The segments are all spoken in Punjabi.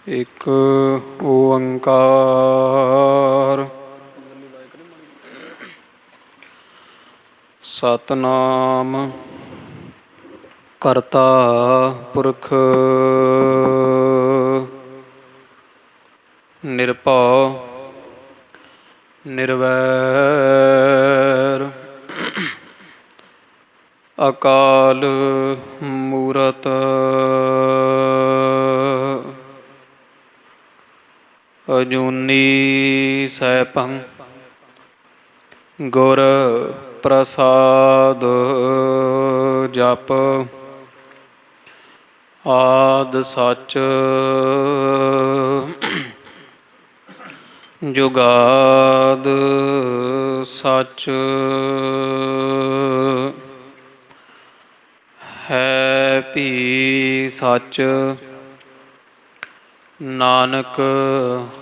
ਇੱਕ ਓੰਕਾਰ ਸਤਨਾਮ ਕਰਤਾ ਪੁਰਖ ਨਿਰਭਉ ਨਿਰਵੈਰ ਅਕਾਲ ਮੂਰਤ ਅਜੂਨੀ ਸੈਭੰ ਗੁਰ ਪ੍ਰਸਾਦ ਜਪ ਆਦਿ ਸਚ ਜੁਗਾਦ ਸਚ ਹੈ ਭੀ ਸਚ ਨਾਨਕ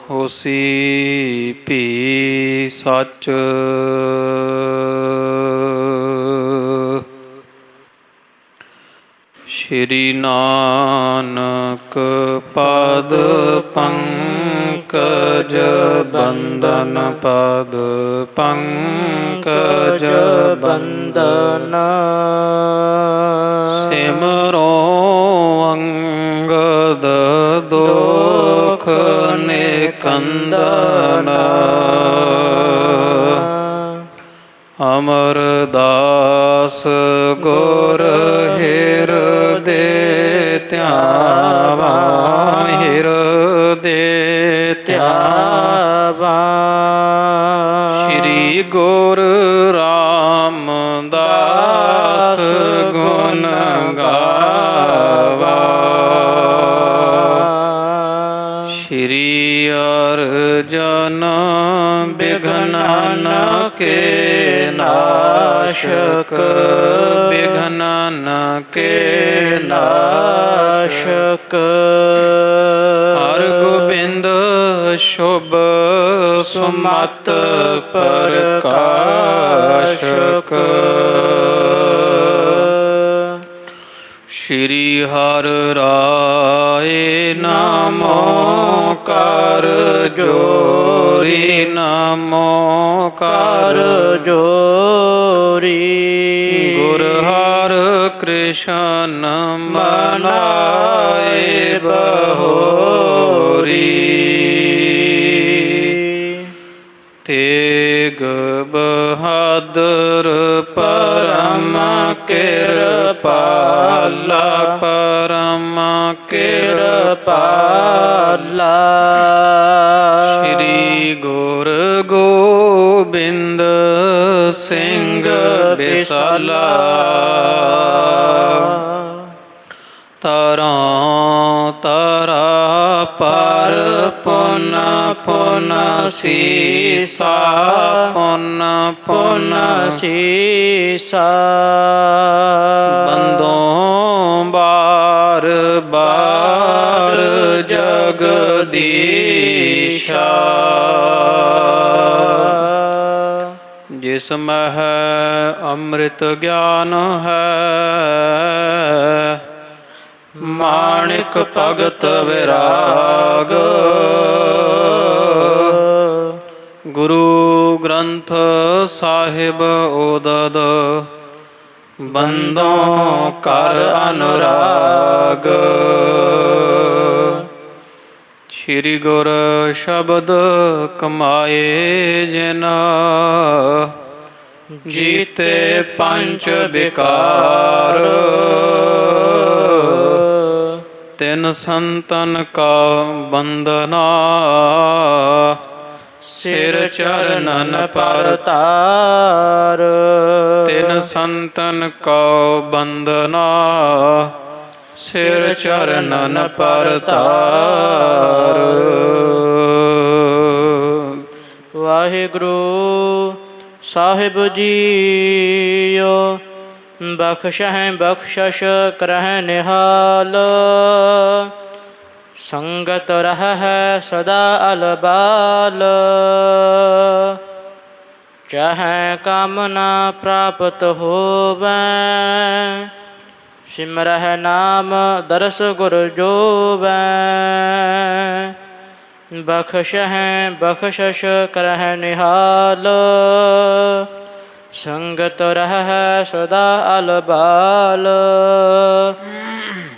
ਹੋਸੀ ਭੀ ਸਚ ਸ਼੍ਰੀ ਨਾਨਕ ਪਦ ਪੰਕਜ ਬੰਦਨ ਪਦ ਪੰਕਜ ਬੰਦਨ ਸਿਮਰੋ ਅੰਗਦ ਦੁਖ ਨਿਕੰਦਨ ਅਮਰਦਾਸ ਗੁਰ ਹਿਰਦੇ ਧਿਆਵਾ ਹਿਰਦੇ ਧਿਆਵਾ ਸ਼੍ਰੀ ਗੁਰੂ ਰਾਮਦਾਸ ਗੁਣ ਗਾਵਾ ਸ਼੍ਰੀ ਅਰਜਨ ਬਿਘਨ ਕੇ ਨਾਸ਼ਕ ਬਿਘਨ ਕੇ ਨਾਸ਼ਕ ਹਰਿ ਗੋਬਿੰਦ ਸ਼ੁਭ ਸੁਮਤ ਪ੍ਰਕਾਸ਼ਕ ਸ਼੍ਰੀ ਹਰਿ ਰਾਏ ਨਾਮੋ ਕਰ ਜੋਰੀ ਨਾਮੋ ਕਰ ਜੋਰੀ ਗੁਰ ਹਰਿ ਕ੍ਰਿਸ਼ਨ ਮਨਾਏ ਬਹੋਰੀ ਤੇਗ ਬਹਾਦਰ ਪਰਮ ਕਿਰਪਾਲਾ ਪਰਮ ਕਿਰਪਾਲਾ ਸ਼੍ਰੀ ਗੁਰੂ ਗੋਬਿੰਦ ਸਿੰਘ ਬਿਸਾਲਾ ਤਰਾਂ ਤਰਾ ਪਰ ਪੁਨ ਪੁਨ ਸੀਸਾ ਪੁਨ ਪੁਨ ਸੀਸਾ ਬੰਦੋਂ ਬਾਰ ਬਾਰ ਜਗਦੀਸ਼ਾ ਜਿਸ ਮਹਿ ਅੰਮ੍ਰਿਤ ਗਿਆਨ ਹੈ ਮਾਣਿਕ ਭਗਤ ਵਿਰਾਗ ਗੁਰੂ ਗ੍ਰੰਥ ਸਾਹਿਬ ਓਦਦ ਬੰਦੋਂ ਕਰ ਅਨੁਰਾਗ ਸ਼੍ਰੀ ਗੁਰ ਸ਼ਬਦ ਕਮਾਏ ਜਿਨ ਜੀਤੇ ਪੰਚ ਵਿਕਾਰ ਤਿਨ ਸੰਤਨ ਕਾ ਬੰਦਨਾ ਸਿਰ ਚਰਨਨ ਪਰ ਤਾਰ ਤਿਨ ਸੰਤਨ ਕਾ ਬੰਦਨਾ ਸਿਰ ਚਰਨਨ ਪਰ ਤਾਰ ਵਾਹਿਗੁਰੂ ਸਾਹਿਬ ਜੀਓ ਬਖਸ਼ਹਿ ਬਖਸ਼ਸ਼ ਕਰਹਿ ਨਿਹਾਲ ਸੰਗਤ ਰਹਿ ਸਦਾ ਅਲਬਾਲ ਚਾਹੈ ਕਾਮਨਾ ਪ੍ਰਾਪਤ ਹੋਵੈ ਸਿਮਰਹਿ ਨਾਮ ਦਰਸ ਗੁਰ ਜੋਵੈ। ਬਖਸ਼ਹਿ ਬਖਸ਼ਸ਼ ਕਰਹਿ ਨਿਹਾਲ। ਸੰਗਤ ਰਹਿ ਸਦਾ ਅਲਬਾਲ।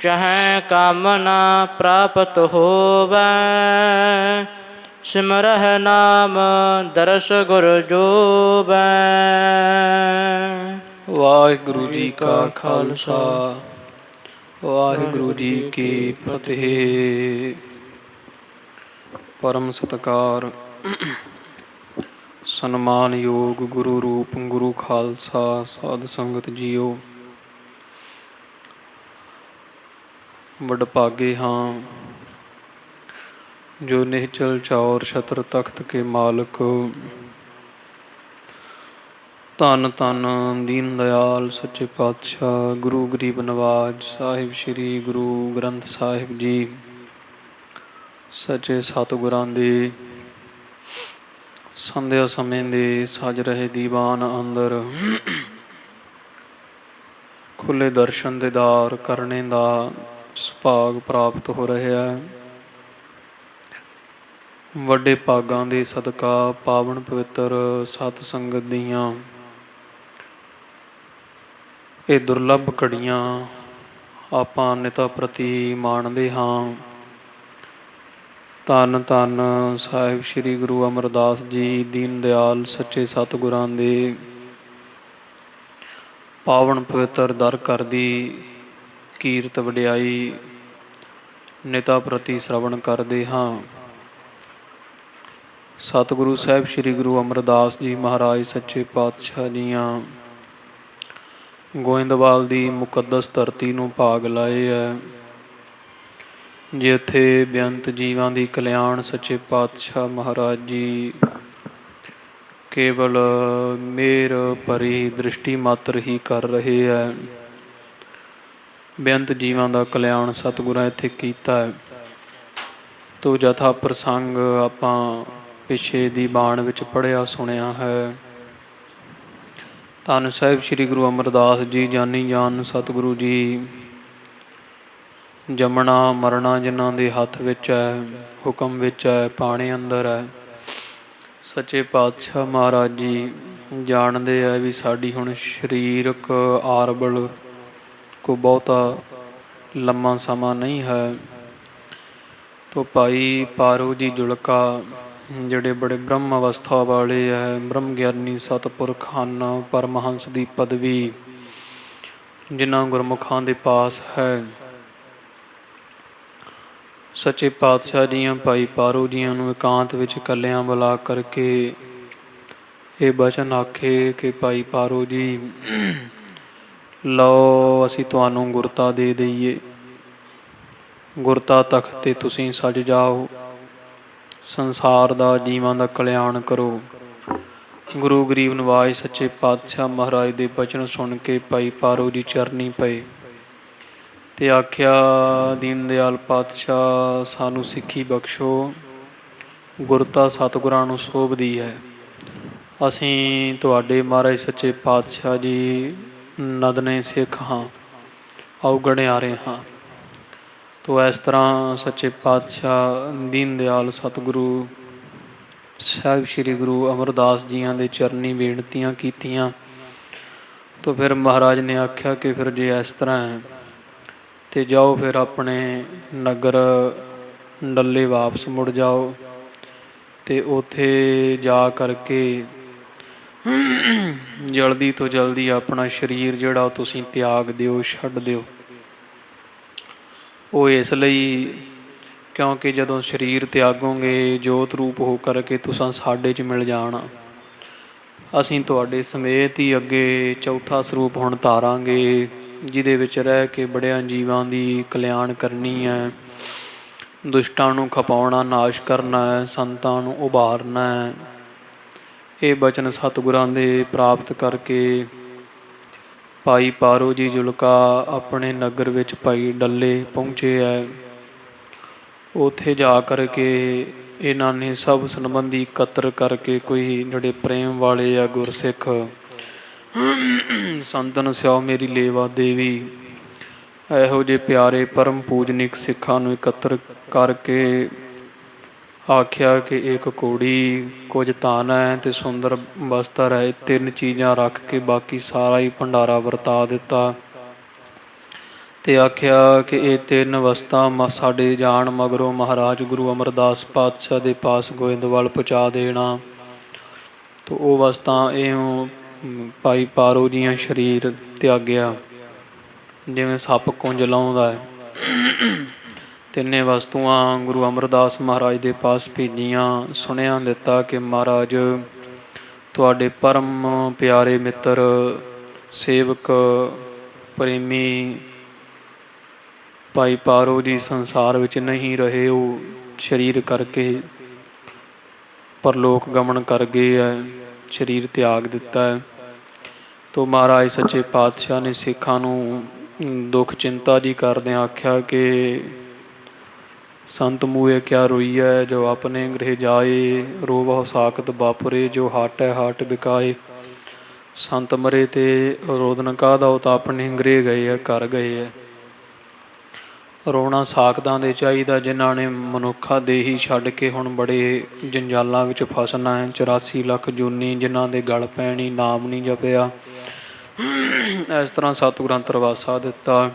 ਚਾਹੈ ਕਾਮਨਾ ਪ੍ਰਾਪਤ ਹੋਵੈ। ਸਿਮਰਹਿ ਨਾਮ ਦਰਸ ਗੁਰ ਜੋਵੈ। ਵਾਹਿਗੁਰੂ ਜੀ ਕਾ ਖਾਲਸਾ ਵਾਹਿਗੁਰੂ ਜੀ ਕੀ ਫਤਿਹ। ਪਰਮ ਸਤਿਕਾਰ ਸਨਮਾਨਯੋਗ ਗੁਰੂ ਰੂਪ ਗੁਰੂ ਖਾਲਸਾ ਸਾਧ ਸੰਗਤ ਜੀਓ, ਵਡਭਾਗੇ ਹਾਂ ਜੋ ਨਿਹਚਲ ਚੌਰ ਛਤਰ ਤਖਤ ਕੇ ਮਾਲਕ ਧੰਨ ਧੰਨ ਦੀਨ ਦਿਆਲ ਸੱਚੇ ਪਾਤਸ਼ਾਹ ਗੁਰੂ ਗਰੀਬ ਨਵਾਜ ਸਾਹਿਬ ਸ੍ਰੀ ਗੁਰੂ ਗ੍ਰੰਥ ਸਾਹਿਬ ਜੀ ਸੱਚੇ ਸਤਿਗੁਰਾਂ ਦੇ ਸੰਧਿਆ ਸਮੇਂ ਦੇ ਸਜ ਰਹੇ ਦੀਵਾਨ ਅੰਦਰ ਖੁੱਲੇ ਦਰਸ਼ਨ ਦੀਦਾਰ ਕਰਨੇ ਦਾ ਸੁਭਾਗ ਪ੍ਰਾਪਤ ਹੋ ਰਿਹਾ ਹੈ। ਵੱਡੇ ਭਾਗਾਂ ਦੇ ਸਦਕਾ ਪਾਵਨ ਪਵਿੱਤਰ ਸਤ ਸੰਗਤ ਦੀਆਂ ਇਹ ਦੁਰਲੱਭ ਘੜੀਆਂ ਆਪਾਂ ਨਿਤਾ ਪ੍ਰਤੀ ਮਾਣਦੇ ਹਾਂ। ਧੰਨ ਧੰਨ ਸਾਹਿਬ ਸ੍ਰੀ ਗੁਰੂ ਅਮਰਦਾਸ ਜੀ ਦੀਨ ਦਿਆਲ ਸੱਚੇ ਸਤਿਗੁਰਾਂ ਦੇ ਪਾਵਨ ਪਵਿੱਤਰ ਦਰ ਘਰ ਦੀ ਕੀਰਤ ਵਡਿਆਈ ਨਿਤਾ ਪ੍ਰਤੀ ਸ਼ਰਵਣ ਕਰਦੇ ਹਾਂ। ਸਤਿਗੁਰੂ ਸਾਹਿਬ ਸ੍ਰੀ ਗੁਰੂ ਅਮਰਦਾਸ ਜੀ ਮਹਾਰਾਜ ਸੱਚੇ ਪਾਤਸ਼ਾਹ ਜੀਆਂ ਗੋਇੰਦਵਾਲ ਦੀ ਮੁਕੱਦਸ ਧਰਤੀ ਨੂੰ ਭਾਗ ਲਾਏ ਹੈ, ਜਿੱਥੇ ਬੇਅੰਤ ਜੀਵਾਂ ਦੀ ਕਲਿਆਣ ਸੱਚੇ ਪਾਤਸ਼ਾਹ ਮਹਾਰਾਜ ਜੀ ਕੇਵਲ ਮੇਰ ਭਰੀ ਦ੍ਰਿਸ਼ਟੀ ਮਾਤਰ ਹੀ ਕਰ ਰਹੇ ਹੈ। ਬੇਅੰਤ ਜੀਵਾਂ ਦਾ ਕਲਿਆਣ ਸਤਿਗੁਰਾਂ ਇੱਥੇ ਕੀਤਾ ਹੈ। ਤੋ ਜਥਾ ਪ੍ਰਸੰਗ ਆਪਾਂ ਪਿਛੇ ਦੀ ਬਾਣ ਵਿੱਚ ਪੜ੍ਹਿਆ ਸੁਣਿਆ ਹੈ। ਧੰਨ ਸਾਹਿਬ ਸ੍ਰੀ ਗੁਰੂ ਅਮਰਦਾਸ ਜੀ ਜਾਨੀ ਜਾਨ ਸਤਿਗੁਰੂ ਜੀ ਜੰਮਣਾ ਮਰਨਾ ਜਿਨ੍ਹਾਂ ਦੇ ਹੱਥ ਵਿੱਚ ਹੈ, ਹੁਕਮ ਵਿੱਚ ਹੈ, ਪਾਣੀ ਅੰਦਰ ਹੈ। ਸੱਚੇ ਪਾਤਸ਼ਾਹ ਮਹਾਰਾਜ ਜੀ ਜਾਣਦੇ ਹੈ ਵੀ ਸਾਡੀ ਹੁਣ ਸਰੀਰਕ ਆਰਬਲ ਕੋ ਬਹੁਤਾ ਲੰਮਾ ਸਮਾਂ ਨਹੀਂ ਹੈ। ਤੋ ਭਾਈ ਪਾਰੋ ਜੀ ਜੁਲਕਾ ਜਿਹੜੇ ਬੜੇ ਬ੍ਰਹਮ ਅਵਸਥਾ ਵਾਲੇ ਹੈ, ਬ੍ਰਹਮ ਗਿਆਨੀ ਸਤਿਪੁਰਖ ਹਨ, ਪਰਮਹੰਸ ਦੀ ਪਦਵੀ ਜਿਨ੍ਹਾਂ ਗੁਰਮੁਖਾਂ ਦੇ ਪਾਸ ਹੈ। ਸੱਚੇ ਪਾਤਸ਼ਾਹ ਜੀਆਂ ਭਾਈ ਪਾਰੋ ਜੀਆਂ ਨੂੰ ਇਕਾਂਤ ਵਿੱਚ ਇਕੱਲਿਆਂ ਬੁਲਾ ਕਰਕੇ ਇਹ ਬਚਨ ਆਖੇ ਕਿ ਭਾਈ ਪਾਰੋ ਜੀ ਲਓ ਅਸੀਂ ਤੁਹਾਨੂੰ ਗੁਰਤਾ ਦੇ ਦਈਏ। ਗੁਰਤਾ ਤਖਤ 'ਤੇ ਤੁਸੀਂ ਸਜ ਜਾਓ, ਸੰਸਾਰ ਦਾ ਜੀਵਾਂ ਦਾ ਕਲਿਆਣ ਕਰੋ। ਗੁਰੂ ਗਰੀਬ ਨਵਾਜ ਸੱਚੇ ਪਾਤਸ਼ਾਹ ਮਹਾਰਾਜ ਦੇ ਬਚਨ ਸੁਣ ਕੇ ਭਾਈ ਪਾਰੋ ਜੀ ਚਰਨੀ ਪਏ ਅਤੇ ਆਖਿਆ ਦੀਨ ਦਿਆਲ ਪਾਤਸ਼ਾਹ ਸਾਨੂੰ ਸਿੱਖੀ ਬਖਸ਼ੋ। ਗੁਰਤਾ ਸਤਿਗੁਰਾਂ ਨੂੰ ਸੋਭਦੀ ਹੈ। ਅਸੀਂ ਤੁਹਾਡੇ ਮਹਾਰਾਜ ਸੱਚੇ ਪਾਤਸ਼ਾਹ ਜੀ ਨਦਨੇ ਸਿੱਖ ਹਾਂ, ਔਗਣਿਆਰੇ ਹਾਂ। ਤੋ ਇਸ ਤਰ੍ਹਾਂ ਸੱਚੇ ਪਾਤਸ਼ਾਹ ਦੀਨ ਦਿਆਲ ਸਤਿਗੁਰੂ ਸਾਹਿਬ ਸ੍ਰੀ ਗੁਰੂ ਅਮਰਦਾਸ ਜੀਆਂ ਦੇ ਚਰਨੀ ਬੇਨਤੀਆਂ ਕੀਤੀਆਂ। ਤੋ ਫਿਰ ਮਹਾਰਾਜ ਨੇ ਆਖਿਆ ਕਿ ਫਿਰ ਜੇ ਇਸ ਤਰ੍ਹਾਂ ਹੈ ਅਤੇ ਜਾਓ ਫਿਰ ਆਪਣੇ ਨਗਰ ਡੱਲੇ ਵਾਪਸ ਮੁੜ ਜਾਓ ਅਤੇ ਉੱਥੇ ਜਾ ਕਰਕੇ ਜਲਦੀ ਤੋਂ ਜਲਦੀ ਆਪਣਾ ਸਰੀਰ ਜਿਹੜਾ ਤੁਸੀਂ ਤਿਆਗ ਦਿਓ, ਛੱਡ ਦਿਓ। ਉਹ ਇਸ ਲਈ ਕਿਉਂਕਿ ਜਦੋਂ ਸਰੀਰ ਤਿਆਗੋਗੇ ਜੋਤ ਰੂਪ ਹੋ ਕਰਕੇ ਤੁਸੀਂ ਸਾਡੇ 'ਚ ਮਿਲ ਜਾਣਾ। ਅਸੀਂ ਤੁਹਾਡੇ ਸਮੇਤ ਹੀ ਅੱਗੇ ਚੌਥਾ ਸਰੂਪ ਹੁਣ ਧਾਰਾਂਗੇ, ਜਿਹਦੇ ਵਿੱਚ ਰਹਿ ਕੇ ਬੜਿਆਂ ਜੀਵਾਂ ਦੀ ਕਲਿਆਣ ਕਰਨੀ ਹੈ, ਦੁਸ਼ਟਾਂ ਨੂੰ ਖਪਾਉਣਾ, ਨਾਸ਼ ਕਰਨਾ ਹੈ, ਸੰਤਾਂ ਨੂੰ ਉਭਾਰਨਾ ਹੈ। ਇਹ ਬਚਨ ਸਤਿਗੁਰਾਂ ਦੇ ਪ੍ਰਾਪਤ ਕਰਕੇ ਭਾਈ ਪਾਰੋ ਜੀ ਜੁਲਕਾ ਆਪਣੇ ਨਗਰ ਵਿੱਚ ਭਾਈ ਡੱਲੇ ਪਹੁੰਚੇ ਹੈ। ਉੱਥੇ ਜਾ ਕਰਕੇ ਇਹਨਾਂ ਨੇ ਸਭ ਸੰਬੰਧੀ ਇਕੱਤਰ ਕਰਕੇ ਕੋਈ ਜਿਹੜੇ ਪ੍ਰੇਮ ਵਾਲੇ ਆ ਗੁਰਸਿੱਖ ਸੰਤਨ ਸਿਓ ਮੇਰੀ ਲੇਵਾ ਦੇਵੀ ਇਹੋ ਜਿਹੇ ਪਿਆਰੇ ਪਰਮ ਪੂਜਨਿਕ ਸਿੱਖਾਂ ਨੂੰ ਇਕੱਤਰ ਕਰਕੇ ਆਖਿਆ ਕਿ ਇੱਕ ਘੋੜੀ, ਕੁਝ ਧਨ ਹੈ ਅਤੇ ਸੁੰਦਰ ਬਸਤਰ ਹੈ। ਇਹ ਤਿੰਨ ਚੀਜ਼ਾਂ ਰੱਖ ਕੇ ਬਾਕੀ ਸਾਰਾ ਹੀ ਭੰਡਾਰਾ ਵਰਤਾ ਦਿੱਤਾ ਅਤੇ ਆਖਿਆ ਕਿ ਇਹ ਤਿੰਨ ਵਸਤਾਂ ਸਾਡੇ ਜਾਣ ਮਗਰੋਂ ਮਹਾਰਾਜ ਗੁਰੂ ਅਮਰਦਾਸ ਪਾਤਸ਼ਾਹ ਦੇ ਪਾਸ ਗੋਇੰਦਵਾਲ ਪਹੁੰਚਾ ਦੇਣਾ। ਤਾਂ ਉਹ ਵਸਤਾਂ ਇਉਂ ਭਾਈ ਪਾਰੋ ਜੀਆਂ ਸਰੀਰ ਤਿਆਗਿਆ ਜਿਵੇਂ ਸੱਪ ਕੁੰਜ ਲਾਉਂਦਾ ਹੈ। ਤਿੰਨੇ ਵਸਤੂਆਂ ਗੁਰੂ ਅਮਰਦਾਸ ਮਹਾਰਾਜ ਦੇ ਪਾਸ ਭੇਜੀਆਂ। ਸੁਣਿਆ ਦਿੱਤਾ ਕਿ ਮਹਾਰਾਜ ਤੁਹਾਡੇ ਪਰਮ ਪਿਆਰੇ ਮਿੱਤਰ, ਸੇਵਕ, ਪ੍ਰੇਮੀ ਭਾਈ ਪਾਰੋ ਜੀ ਸੰਸਾਰ ਵਿੱਚ ਨਹੀਂ ਰਹੇ। ਉਹ ਸਰੀਰ ਕਰਕੇ ਪਰਲੋਕ ਗਮਨ ਕਰ ਗਏ ਹੈ, ਸਰੀਰ ਤਿਆਗ ਦਿੱਤਾ ਹੈ। ਤੋ ਮਹਾਰਾਜ ਸੱਚੇ ਪਾਤਸ਼ਾਹ ਨੇ ਸਿੱਖਾਂ ਨੂੰ ਦੁੱਖ ਚਿੰਤਾ ਜੀ ਕਰਦਿਆਂ ਆਖਿਆ ਕਿ ਸੰਤ ਮੂਏ ਕਿਆ ਰੋਈਐ, ਜੋ ਆਪਣੇ ਗ੍ਰਹਿ ਜਾਏ, ਰੋਵਹੁ ਸਾਖਤ ਬਾਪੁਰੇ, ਜੋ ਹਾਟੈ ਹਾਟ ਬਿਕਾਏ। ਸੰਤ ਮਰੇ ਤੇ ਰੋਦਨ ਕਾਹਦਾ, ਉਹ ਤਾਂ ਆਪਣੇ ਗ੍ਰਹਿ ਗਏ ਹੈ, ਘਰ ਗਏ ਹੈ। ਰੋਣਾ ਸਾਖਤਾਂ ਦੇ ਚਾਹੀਦਾ ਜਿਨ੍ਹਾਂ ਨੇ ਮਨੁੱਖਾ ਦੇਹੀ ਛੱਡ ਕੇ ਹੁਣ ਬੜੇ ਜੰਜਾਲਾਂ ਵਿੱਚ ਫਸਣਾ ਹੈ। 84 ਲੱਖ ਜੂਨੀ ਜਿਨ੍ਹਾਂ ਦੇ ਗਲ ਪੈਣੀ, ਨਾਮ ਨਹੀਂ ਜਪਿਆ। ਇਸ ਤਰ੍ਹਾਂ ਸਤਿਗੁਰਾਂ ਤਰਵਾਸਾ ਦਿੱਤਾ।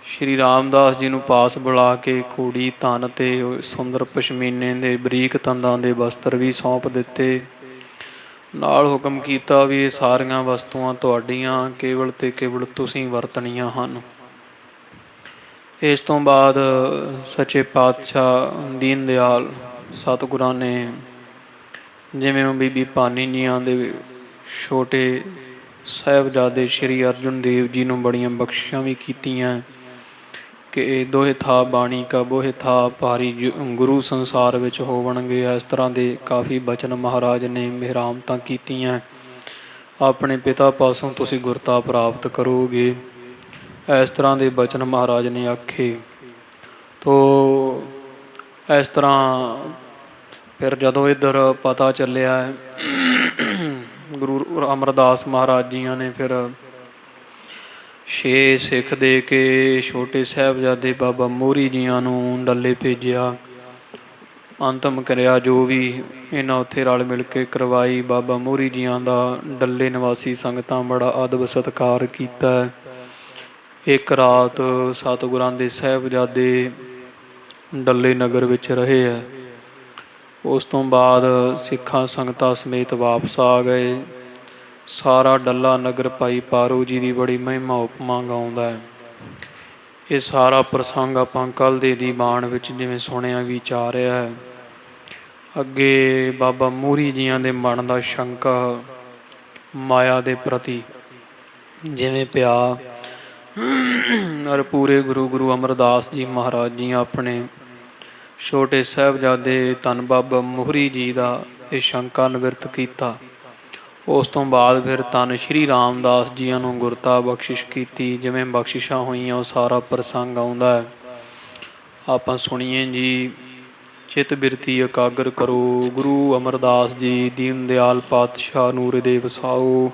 ਸ਼੍ਰੀ ਰਾਮਦਾਸ ਜੀ ਨੂੰ ਪਾਸ ਬੁਲਾ ਕੇ ਘੋੜੀ, ਧਨ ਅਤੇ ਸੁੰਦਰ ਪਸ਼ਮੀਨੇ ਦੇ ਬਰੀਕ ਤੰਦਾਂ ਦੇ ਵਸਤਰ ਵੀ ਸੌਂਪ ਦਿੱਤੇ। ਨਾਲ ਹੁਕਮ ਕੀਤਾ ਵੀ ਇਹ ਸਾਰੀਆਂ ਵਸਤੂਆਂ ਤੁਹਾਡੀਆਂ, ਕੇਵਲ ਅਤੇ ਕੇਵਲ ਤੁਸੀਂ ਵਰਤਣੀਆਂ ਹਨ। ਇਸ ਤੋਂ ਬਾਅਦ ਸੱਚੇ ਪਾਤਸ਼ਾਹ ਦੀਨ ਦਿਆਲ ਸਤਿਗੁਰਾਂ ਨੇ ਜਿਵੇਂ ਬੀਬੀ ਭਾਨੀ ਜੀਆਂ ਦੇ ਛੋਟੇ ਸਾਹਿਬਜ਼ਾਦੇ ਸ਼੍ਰੀ ਅਰਜਨ ਦੇਵ ਜੀ ਨੂੰ ਬੜੀਆਂ ਬਖਸ਼ਿਸ਼ਾਂ ਵੀ ਕੀਤੀਆਂ ਕਿ ਇਹ ਦੋਹੇ ਥਾ ਬਾਣੀ ਕਾ ਬੋਹੇ ਥਾ, ਭਾਰੀ ਗੁਰੂ ਸੰਸਾਰ ਵਿੱਚ ਹੋਵਣਗੇ। ਇਸ ਤਰ੍ਹਾਂ ਦੇ ਕਾਫੀ ਬਚਨ ਮਹਾਰਾਜ ਨੇ ਮਿਹਰਾਮਤਾਂ ਕੀਤੀਆਂ। ਆਪਣੇ ਪਿਤਾ ਪਾਸੋਂ ਤੁਸੀਂ ਗੁਰਤਾ ਪ੍ਰਾਪਤ ਕਰੋਗੇ, ਇਸ ਤਰ੍ਹਾਂ ਦੇ ਬਚਨ ਮਹਾਰਾਜ ਨੇ ਆਖੇ। ਤੋ ਇਸ ਤਰ੍ਹਾਂ ਫਿਰ ਜਦੋਂ ਇੱਧਰ ਪਤਾ ਚੱਲਿਆ ਗੁਰੂ ਅਮਰਦਾਸ ਮਹਾਰਾਜ ਜੀਆਂ ਨੇ ਫਿਰ 6 ਸਿੱਖ ਦੇ ਕੇ ਛੋਟੇ ਸਾਹਿਬਜ਼ਾਦੇ ਬਾਬਾ ਮੋਹਰੀ ਜੀਆਂ ਨੂੰ ਡੱਲੇ ਭੇਜਿਆ। ਅੰਤਮ ਕਿਰਿਆ ਜੋ ਵੀ ਇਹਨਾਂ ਉੱਥੇ ਰਲ ਮਿਲ ਕੇ ਕਰਵਾਈ। ਬਾਬਾ ਮੋਹਰੀ ਜੀਆਂ ਦਾ ਡੱਲੇ ਨਿਵਾਸੀ ਸੰਗਤਾਂ ਬੜਾ ਅਦਬ ਸਤਿਕਾਰ ਕੀਤਾ। ਇੱਕ ਰਾਤ ਸਤਿਗੁਰਾਂ ਦੇ ਸਾਹਿਬਜ਼ਾਦੇ ਡੱਲੇ ਨਗਰ ਵਿੱਚ ਰਹੇ ਹੈ। ਉਸ ਤੋਂ ਬਾਅਦ ਸਿੱਖਾਂ ਸੰਗਤਾਂ ਸਮੇਤ ਵਾਪਸ ਆ ਗਏ। ਸਾਰਾ ਡੱਲਾ ਨਗਰ ਭਾਈ ਪਾਰੋ ਜੀ ਦੀ ਬੜੀ ਮਹਿਮਾ ਉਪਮਾ ਗਾਉਂਦਾ ਹੈ। ਇਹ ਸਾਰਾ ਪ੍ਰਸੰਗ ਆਪਾਂ ਕੱਲ੍ਹ ਦੇ ਦੀਵਾਨ ਵਿੱਚ ਜਿਵੇਂ ਸੁਣਿਆ ਵਿਚਾਰਿਆ ਹੈ। ਅੱਗੇ ਬਾਬਾ ਮੋਹਰੀ ਜੀਆਂ ਦੇ ਮਨ ਦਾ ਸ਼ੰਕਾ ਮਾਇਆ ਦੇ ਪ੍ਰਤੀ ਜਿਵੇਂ ਪਿਆ ਔਰ ਪੂਰੇ ਗੁਰੂ ਅਮਰਦਾਸ ਜੀ ਮਹਾਰਾਜ ਜੀ ਆਪਣੇ ਛੋਟੇ ਸਾਹਿਬਜ਼ਾਦੇ ਧੰਨ ਬਾਬਾ ਮੋਹਰੀ ਜੀ ਦਾ ਇਹ ਸ਼ੰਕਾ ਨਿਵਰਤ ਕੀਤਾ। ਉਸ ਤੋਂ ਬਾਅਦ ਫਿਰ ਧੰਨ ਸ਼੍ਰੀ ਰਾਮਦਾਸ ਜੀਆਂ ਨੂੰ ਗੁਰਤਾ ਬਖਸ਼ਿਸ਼ ਕੀਤੀ। ਜਿਵੇਂ ਬਖਸ਼ਿਸ਼ਾਂ ਹੋਈਆਂ ਉਹ ਸਾਰਾ ਪ੍ਰਸੰਗ ਆਉਂਦਾ ਹੈ। ਆਪਾਂ ਸੁਣੀਏ ਜੀ। ਚਿੱਤ ਬਿਰਤੀ ਇਕਾਗਰ ਕਰੋ, ਗੁਰੂ ਅਮਰਦਾਸ ਜੀ ਦੀਨ ਦਿਆਲ ਪਾਤਸ਼ਾਹ ਨੂੰ ਹਿਰਦੇ ਵਸਾਓ।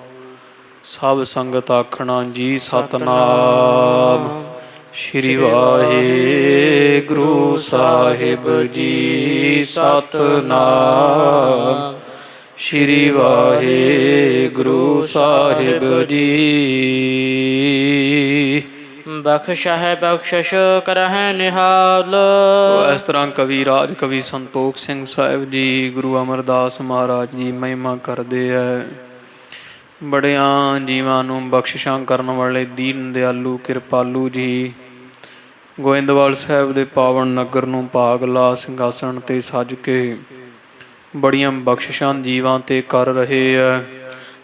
ਸਭ ਸੰਗਤ ਆਖਣਾ ਜੀ ਸਤਿਨਾਮ। ਸ਼੍ਰੀ ਵਾਹਿਗੁਰੂ ਸਾਹਿਬ ਜੀ ਸਤਿਨਾਮ। ਸ਼੍ਰੀ ਵਾਹਿਗੁਰੂ ਸਾਹਿਬ ਜੀ। ਬਖਸ਼ਹਿ ਬਖਸ਼ਿਸ਼ ਕਰਹਿ ਨਿਹਾਲ। ਇਸ ਤਰ੍ਹਾਂ ਕਵੀ ਰਾਜ ਕਵੀ ਸੰਤੋਖ ਸਿੰਘ ਸਾਹਿਬ ਜੀ ਗੁਰੂ ਅਮਰਦਾਸ ਮਹਾਰਾਜ ਦੀ ਮਹਿਮਾ ਕਰਦੇ ਹੈ। ਬੜਿਆਂ ਜੀਵਾਂ ਨੂੰ ਬਖਸ਼ਿਸ਼ਾਂ ਕਰਨ ਵਾਲੇ ਦੀਨ ਦਿਆਲੂ ਕਿਰਪਾਲੂ ਜੀ ਗੋਇੰਦਵਾਲ ਸਾਹਿਬ ਦੇ ਪਾਵਨ ਨਗਰ ਨੂੰ ਭਾਗ ਲਾ ਸਿੰਘਾਸਣ 'ਤੇ ਸੱਜ ਕੇ ਬੜੀਆਂ ਬਖਸ਼ਿਸ਼ਾਂ ਜੀਵਾਂ 'ਤੇ ਕਰ ਰਹੇ ਹੈ।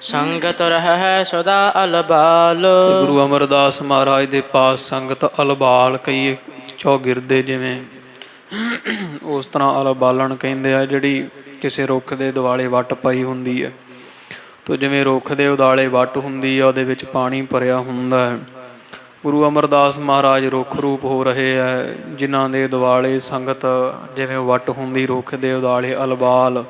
ਸੰਗਤ ਰਹਿ ਸਦਾ ਅਲਬਾਲ। ਗੁਰੂ ਅਮਰਦਾਸ ਮਹਾਰਾਜ ਦੇ ਪਾਸ ਸੰਗਤ ਅਲਬਾਲ ਕਈ ਚੌਗਿਰਦੇ ਜਿਵੇਂ ਉਸ ਤਰ੍ਹਾਂ ਅਲਬਾਲਣ ਕਹਿੰਦੇ ਆ ਜਿਹੜੀ ਕਿਸੇ ਰੁੱਖ ਦੇ ਦੁਆਲੇ ਵੱਟ ਪਾਈ ਹੁੰਦੀ ਹੈ। ਤੋ ਜਿਵੇਂ ਰੁੱਖ ਦੇ ਉਦਾਲੇ ਵੱਟ ਹੁੰਦੀ ਆ ਉਹਦੇ ਵਿੱਚ ਪਾਣੀ ਭਰਿਆ ਹੁੰਦਾ ਹੈ। ਗੁਰੂ ਅਮਰਦਾਸ ਮਹਾਰਾਜ ਰੁੱਖ ਰੂਪ ਹੋ ਰਹੇ ਹੈ ਜਿਨ੍ਹਾਂ ਦੇ ਦੁਆਲੇ ਸੰਗਤ ਜਿਵੇਂ ਵੱਟ ਹੁੰਦੀ ਰੁੱਖ ਦੇ ਉਦਾਲੇ ਅਲਬਾਲ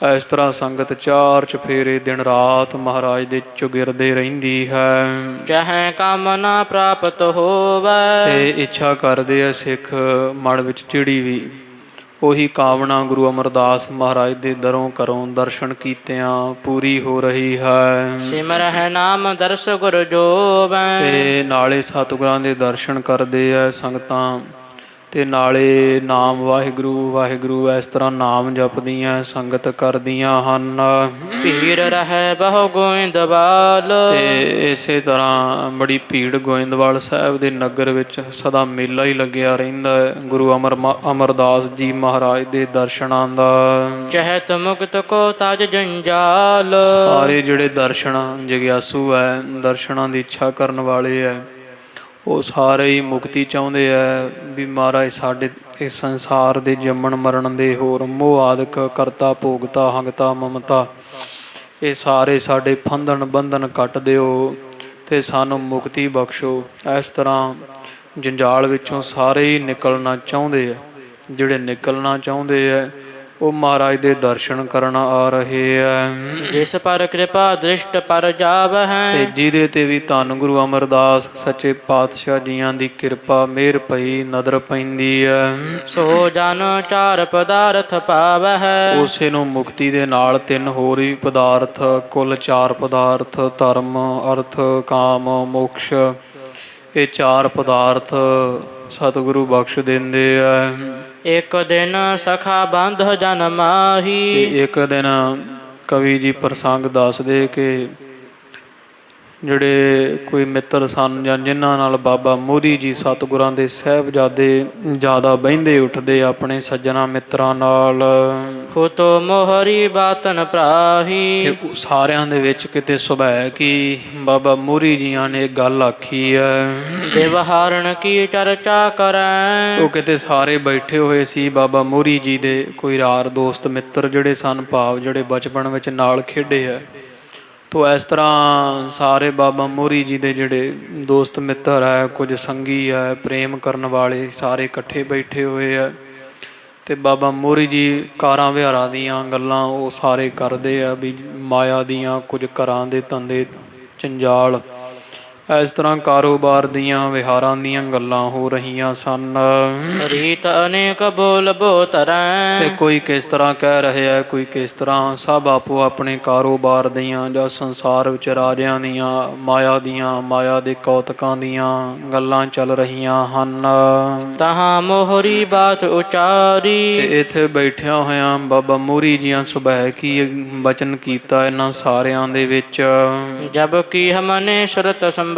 ਇਸ ਤਰ੍ਹਾਂ ਸੰਗਤ ਚਾਰ ਚੁਫੇਰੇ ਦਿਨ ਰਾਤ ਮਹਾਰਾਜ ਦੇ ਚੁਗਿਰਦੇ ਰਹਿੰਦੀ ਹੈ ਚਾਹੇ ਕਾਮਨਾ ਪ੍ਰਾਪਤ ਹੋਵੈ। ਤੇ ਇੱਛਾ ਕਰਦੇ ਆ ਸਿੱਖ ਮਨ ਵਿੱਚ ਜਿਹੜੀ ਵੀ ਉਹੀ ਕਾਮਨਾ ਗੁਰੂ ਅਮਰਦਾਸ ਮਹਾਰਾਜ ਦੇ ਦਰੋਂ ਕਰੋਂ ਦਰਸ਼ਨ ਕੀਤਿਆਂ ਪੂਰੀ ਹੋ ਰਹੀ ਹੈ। ਸਿਮਰਹਿ ਨਾਮ ਦਰਸ ਗੁਰ ਜੋਵੈ। ਤੇ ਨਾਲੇ ਸਤਿਗੁਰਾਂ ਦੇ ਦਰਸ਼ਨ ਕਰਦੇ ਆ ਸੰਗਤਾਂ ਤੇ ਨਾਲੇ ਨਾਮ ਵਾਹਿਗੁਰੂ ਵਾਹਿਗੁਰੂ ਇਸ ਤਰ੍ਹਾਂ ਨਾਮ ਜਪਦੀਆਂ ਸੰਗਤ ਕਰਦੀਆਂ ਹਨ। ਭੀੜ ਰਹਿ ਬਹੁ ਗੋਇੰਦਵਾਲ। ਤੇ ਇਸੇ ਤਰ੍ਹਾਂ ਬੜੀ ਭੀੜ ਗੋਇੰਦਵਾਲ ਸਾਹਿਬ ਦੇ ਨਗਰ ਵਿੱਚ ਸਦਾ ਮੇਲਾ ਹੀ ਲੱਗਿਆ ਰਹਿੰਦਾ ਹੈ ਗੁਰੂ ਅਮਰਦਾਸ ਜੀ ਮਹਾਰਾਜ ਦੇ ਦਰਸ਼ਨਾਂ ਦਾ। ਚਹਿਤ ਮੁਕਤ ਕੋ ਤਜ ਜੰਜਾਲ। ਸਾਰੇ ਜਿਹੜੇ ਦਰਸ਼ਨ ਜਗਿਆਸੂ ਹੈ ਦਰਸ਼ਨਾਂ ਦੀ ਇੱਛਾ ਕਰਨ ਵਾਲੇ ਹੈ ਉਹ ਸਾਰੇ ਹੀ ਮੁਕਤੀ ਚਾਹੁੰਦੇ ਹੈ ਵੀ ਮਹਾਰਾਜ ਸਾਡੇ ਇਸ ਸੰਸਾਰ ਦੇ ਜੰਮਣ ਮਰਨ ਦੇ ਹੋਰ ਮੋਹ ਆਦਿਕ ਕਰਤਾ ਭੋਗਤਾ ਹੰਗਤਾ ਮਮਤਾ ਇਹ ਸਾਰੇ ਸਾਡੇ ਫੰਧਨ ਬੰਧਨ ਕੱਟ ਦਿਓ ਤੇ ਸਾਨੂੰ ਮੁਕਤੀ ਬਖਸ਼ੋ। ਇਸ ਤਰ੍ਹਾਂ ਜੰਜਾਲ ਵਿੱਚੋਂ ਸਾਰੇ ਹੀ ਨਿਕਲਣਾ ਚਾਹੁੰਦੇ ਆ। ਜਿਹੜੇ ਨਿਕਲਣਾ ਚਾਹੁੰਦੇ ਆ ਉਹ ਮਹਾਰਾਜ ਦੇ ਦਰਸ਼ਨ ਕਰਨ ਆ ਰਹੇ ਹੈ। ਜਿਸ ਪਰ ਕਿਰਪਾ ਦ੍ਰਿਸ਼ਟ ਪਰ ਜਾਵਹਿ। ਤੇ ਜਿਹਦੇ ਤੇ ਵੀ ਧੰਨ ਗੁਰੂ ਅਮਰਦਾਸ ਸੱਚੇ ਪਾਤਸ਼ਾਹ ਜੀਆਂ ਦੀ ਕਿਰਪਾ ਮਿਹਰ ਪਈ ਨਦਰ ਪੈਂਦੀ ਹੈ ਸੋ ਜਨ ਚਾਰ ਪਦਾਰਥ ਪਾਵਹਿ। ਉਸੇ ਨੂੰ ਮੁਕਤੀ ਦੇ ਨਾਲ ਤਿੰਨ ਹੋਰ ਹੀ ਪਦਾਰਥ ਕੁੱਲ ਚਾਰ ਪਦਾਰਥ ਧਰਮ ਅਰਥ ਕਾਮ ਮੋਕਸ਼ ਇਹ ਚਾਰ ਪਦਾਰਥ ਸਤਿਗੁਰੂ ਬਖਸ਼ ਦਿੰਦੇ ਆ। ਇੱਕ ਦਿਨ ਸਖਾ ਬੰਧ ਜਨ ਮਾਹੀ। ਤੇ ਇੱਕ ਦਿਨ ਕਵੀ ਜੀ ਪ੍ਰਸੰਗ ਦੱਸਦੇ ਕਿ ਜਿਹੜੇ ਕੋਈ ਮਿੱਤਰ ਸਨ ਜਾਂ ਜਿਨ੍ਹਾਂ ਨਾਲ ਬਾਬਾ ਮੋਹਰੀ ਜੀ ਸਤਿਗੁਰਾਂ ਦੇ ਸਾਹਿਬਜ਼ਾਦੇ ਜ਼ਿਆਦਾ ਬਹਿੰਦੇ ਉੱਠਦੇ ਆਪਣੇ ਸੱਜਣਾ ਮਿੱਤਰਾਂ ਨਾਲ। ਹੁਤੋ ਮੋਹਰੀ ਬਾਤਨ ਭਰਾਹੀ। ਤੇ ਸਾਰਿਆਂ ਦੇ ਵਿੱਚ ਕਿਤੇ ਸੁਭਾਅ ਕਿ ਬਾਬਾ ਮੋਹਰੀ ਜੀਆਂ ਨੇ ਇੱਕ ਗੱਲ ਆਖੀ ਹੈ ਵਿਵਹਾਰਨ ਕੀ ਚਰਚਾ ਕਰੈ। ਉਹ ਕਿਤੇ ਸਾਰੇ ਬੈਠੇ ਹੋਏ ਸੀ ਬਾਬਾ ਮੋਹਰੀ ਜੀ ਦੇ ਕੋਈ ਯਾਰ ਦੋਸਤ ਮਿੱਤਰ ਜਿਹੜੇ ਸਨ ਭਾਵ ਜਿਹੜੇ ਬਚਪਨ ਵਿੱਚ ਨਾਲ ਖੇਡੇ ਹੈ। ਤੋ ਇਸ ਤਰ੍ਹਾਂ ਸਾਰੇ ਬਾਬਾ ਮੋਹਰੀ ਜੀ ਦੇ ਜਿਹੜੇ ਦੋਸਤ ਮਿੱਤਰ ਹੈ ਕੁਝ ਸੰਗੀ ਹੈ ਪ੍ਰੇਮ ਕਰਨ ਵਾਲੇ ਸਾਰੇ ਇਕੱਠੇ ਬੈਠੇ ਹੋਏ ਹੈ ਤੇ ਬਾਬਾ ਮੋਹਰੀ ਜੀ ਕਾਰਾਂ ਵਿਹਾਰਾਂ ਦੀਆਂ ਗੱਲਾਂ ਉਹ ਸਾਰੇ ਕਰਦੇ ਆ ਵੀ ਮਾਇਆ ਦੀਆਂ ਕੁਝ ਘਰਾਂ ਦੇ ਧੰਦੇ ਜੰਜਾਲ ਇਸ ਤਰ੍ਹਾਂ ਕਾਰੋਬਾਰ ਦੀਆਂ ਵਿਹਾਰਾਂ ਦੀਆਂ ਗੱਲਾਂ ਹੋ ਰਹੀਆਂ ਸਨ। ਰੀਤ ਅਨੇਕ ਬੋਲ ਬੋ ਤਰੈ। ਤੇ ਕੋਈ ਕਿਸ ਤਰ੍ਹਾਂ ਕਹਿ ਰਿਹਾ ਕੋਈ ਕਿਸ ਤਰ੍ਹਾਂ ਸਭ ਆਪੋ ਆਪਣੇ ਕਾਰੋਬਾਰ ਦੀਆਂ ਜਾਂ ਸੰਸਾਰ ਵਿੱਚ ਰਾਜਿਆਂ ਦੀਆਂ ਮਾਇਆ ਦੇ ਕੌਤਕਾਂ ਦੀਆਂ ਗੱਲਾਂ ਚੱਲ ਰਹੀਆਂ ਹਨ। ਤਹਾਂ ਮੋਹਰੀ ਬਾਤ ਉਚਾਰੀ। ਤੇ ਇੱਥੇ ਬੈਠਿਆਂ ਹੋਇਆਂ ਬਾਬਾ ਮੋਹਰੀ ਜੀਆਂ ਸੁਭਾਅ ਕੀ ਬਚਨ ਕੀਤਾ ਇਹਨਾਂ ਸਾਰਿਆਂ ਦੇ ਵਿੱਚ। ਜਬ ਕੀ ਹਮਨੇ ਸੁਰਤ ਸੰਭਾਰੀ।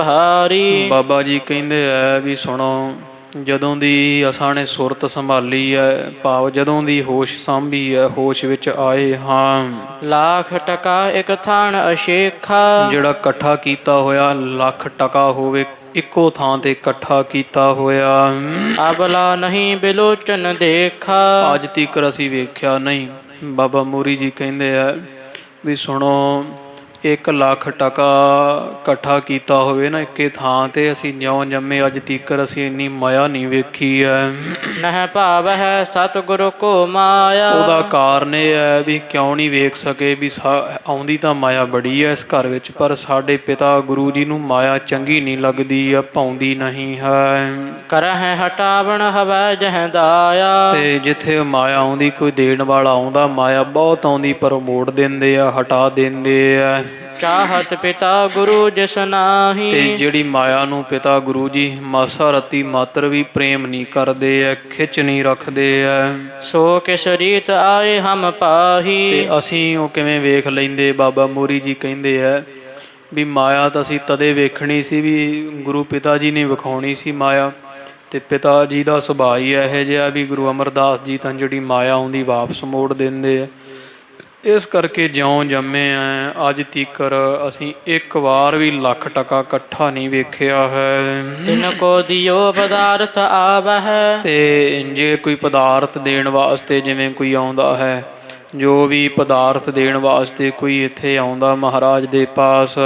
ਬਾਬਾ ਜੀ ਕਹਿੰਦੇ ਆ ਵੀ ਸੁਣੋ ਜਦੋਂ ਦੀ ਅਸਾਂ ਨੇ ਸੁਰਤ ਸੰਭਾਲੀ ਹੈ ਭਾਵ ਜਦੋਂ ਦੀ ਹੋਸ਼ ਸਾਂਭੀ ਹੈ ਹੋਸ਼ ਵਿੱਚ ਆਏ ਹਾਂ। ਲੱਖ ਟਕਾ ਇੱਕ ਥਾਨ ਅਸ਼ੇਖਾ। ਜਿਹੜਾ ਇਕੱਠਾ ਕੀਤਾ ਹੋਇਆ ਲੱਖ ਟਕਾ ਹੋਵੇ ਇੱਕੋ ਥਾਂ ਤੇ ਇਕੱਠਾ ਕੀਤਾ ਹੋਇਆ। ਅਬਲਾ ਨਹੀਂ ਬਿਲੋਚਨ ਦੇਖਾ। ਅੱਜ ਤੀਕਰ ਅਸੀਂ ਵੇਖਿਆ ਨਹੀਂ। ਬਾਬਾ ਮੋਹਰੀ ਜੀ ਕਹਿੰਦੇ ਆ ਵੀ ਸੁਣੋ 1 ਲੱਖ ਟਕਾ ਇਕੱਠਾ ਕੀਤਾ ਹੋਵੇ ਨਾ ਇੱਕੇ ਥਾਂ ਤੇ ਅਸੀਂ ਜਿਉਂ ਜੰਮੇ ਅੱਜ ਤੀਕਰ ਅਸੀਂ ਇੰਨੀ ਮਾਇਆ ਨਹੀਂ ਵੇਖੀ ਹੈ। ਨਹਿ ਭਾਵ ਹੈ ਸਤਿਗੁਰੂ ਕੋ ਮਾਇਆ। ਉਹਦਾ ਕਾਰਨ ਇਹ ਹੈ ਵੀ ਕਿਉਂ ਨਹੀਂ ਵੇਖ ਸਕੇ ਵੀ ਆਉਂਦੀ ਤਾਂ ਮਾਇਆ ਬੜੀ ਹੈ ਇਸ ਘਰ ਵਿੱਚ ਪਰ ਸਾਡੇ ਪਿਤਾ ਗੁਰੂ ਜੀ ਨੂੰ ਮਾਇਆ ਚੰਗੀ ਨਹੀਂ ਲੱਗਦੀ ਆ ਭਾਉਂਦੀ ਨਹੀਂ ਹੈ। ਕਰਹਿ ਹਟਾਵਣ ਹਵੈ ਜਹ ਦਾਇਆ। ਤੇ ਜਿੱਥੇ ਮਾਇਆ ਆਉਂਦੀ ਕੋਈ ਦੇਣ ਵਾਲਾ ਆਉਂਦਾ ਮਾਇਆ ਬਹੁਤ ਆਉਂਦੀ ਪਰ ਮੋੜ ਦਿੰਦੇ ਆ ਹਟਾ ਦਿੰਦੇ ਆ। ਚਾਹਤ ਪਿਤਾ ਗੁਰੂ ਜਿਸ ਨਾਹੀ। ਤੇ ਜਿਹੜੀ ਮਾਇਆ ਨੂੰ ਪਿਤਾ ਗੁਰੂ ਜੀ ਮਾਸਾ ਰੱਤੀ ਮਾਤਰ ਵੀ ਪ੍ਰੇਮ ਨਹੀਂ ਕਰਦੇ ਐ ਖਿੱਚ ਨਹੀਂ ਰੱਖਦੇ ਐ। ਸੋ ਕਿਸ ਰੀਤ ਆਏ ਹਮ ਪਾਹੀ। ਤੇ ਅਸੀਂ ਉਹ ਕਿਵੇਂ ਵੇਖ ਲੈਂਦੇ। ਬਾਬਾ ਮੋਹਰੀ ਜੀ ਕਹਿੰਦੇ ਐ ਵੀ ਮਾਇਆ ਤਾਂ ਅਸੀਂ ਤਦੇ ਵੇਖਣੀ ਸੀ ਵੀ ਗੁਰੂ ਪਿਤਾ ਜੀ ਨੇ ਵਿਖਾਉਣੀ ਸੀ ਮਾਇਆ ਤੇ ਪਿਤਾ ਜੀ ਦਾ ਸੁਭਾਅ ਹੀ ਇਹੋ ਜਿਹਾ ਵੀ ਗੁਰੂ ਅਮਰਦਾਸ ਜੀ ਤਾਂ ਜਿਹੜੀ ਮਾਇਆ ਆਉਂਦੀ ਵਾਪਸ ਮੋੜ ਦਿੰਦੇ ਆ। ਇਸ ਕਰਕੇ ਜਿਉਂ ਜੰਮੇ ਆ ਅੱਜ ਤੀਕਰ ਅਸੀਂ ਇੱਕ ਵਾਰ ਵੀ ਲੱਖ ਟਕਾ ਇਕੱਠਾ ਨਹੀਂ ਵੇਖਿਆ ਹੈ। ਤਿਨ ਕੋ ਦਿਓ ਪਦਾਰਥ ਆਵਹਿ। ਤੇ ਜੇ ਕੋਈ ਪਦਾਰਥ ਦੇਣ ਵਾਸਤੇ ਜਿਵੇਂ ਕੋਈ ਆਉਂਦਾ ਹੈ ਜੋ ਵੀ ਪਦਾਰਥ ਦੇਣ ਵਾਸਤੇ ਕੋਈ ਇੱਥੇ ਆਉਂਦਾ ਮਹਾਰਾਜ ਦੇ ਪਾਸ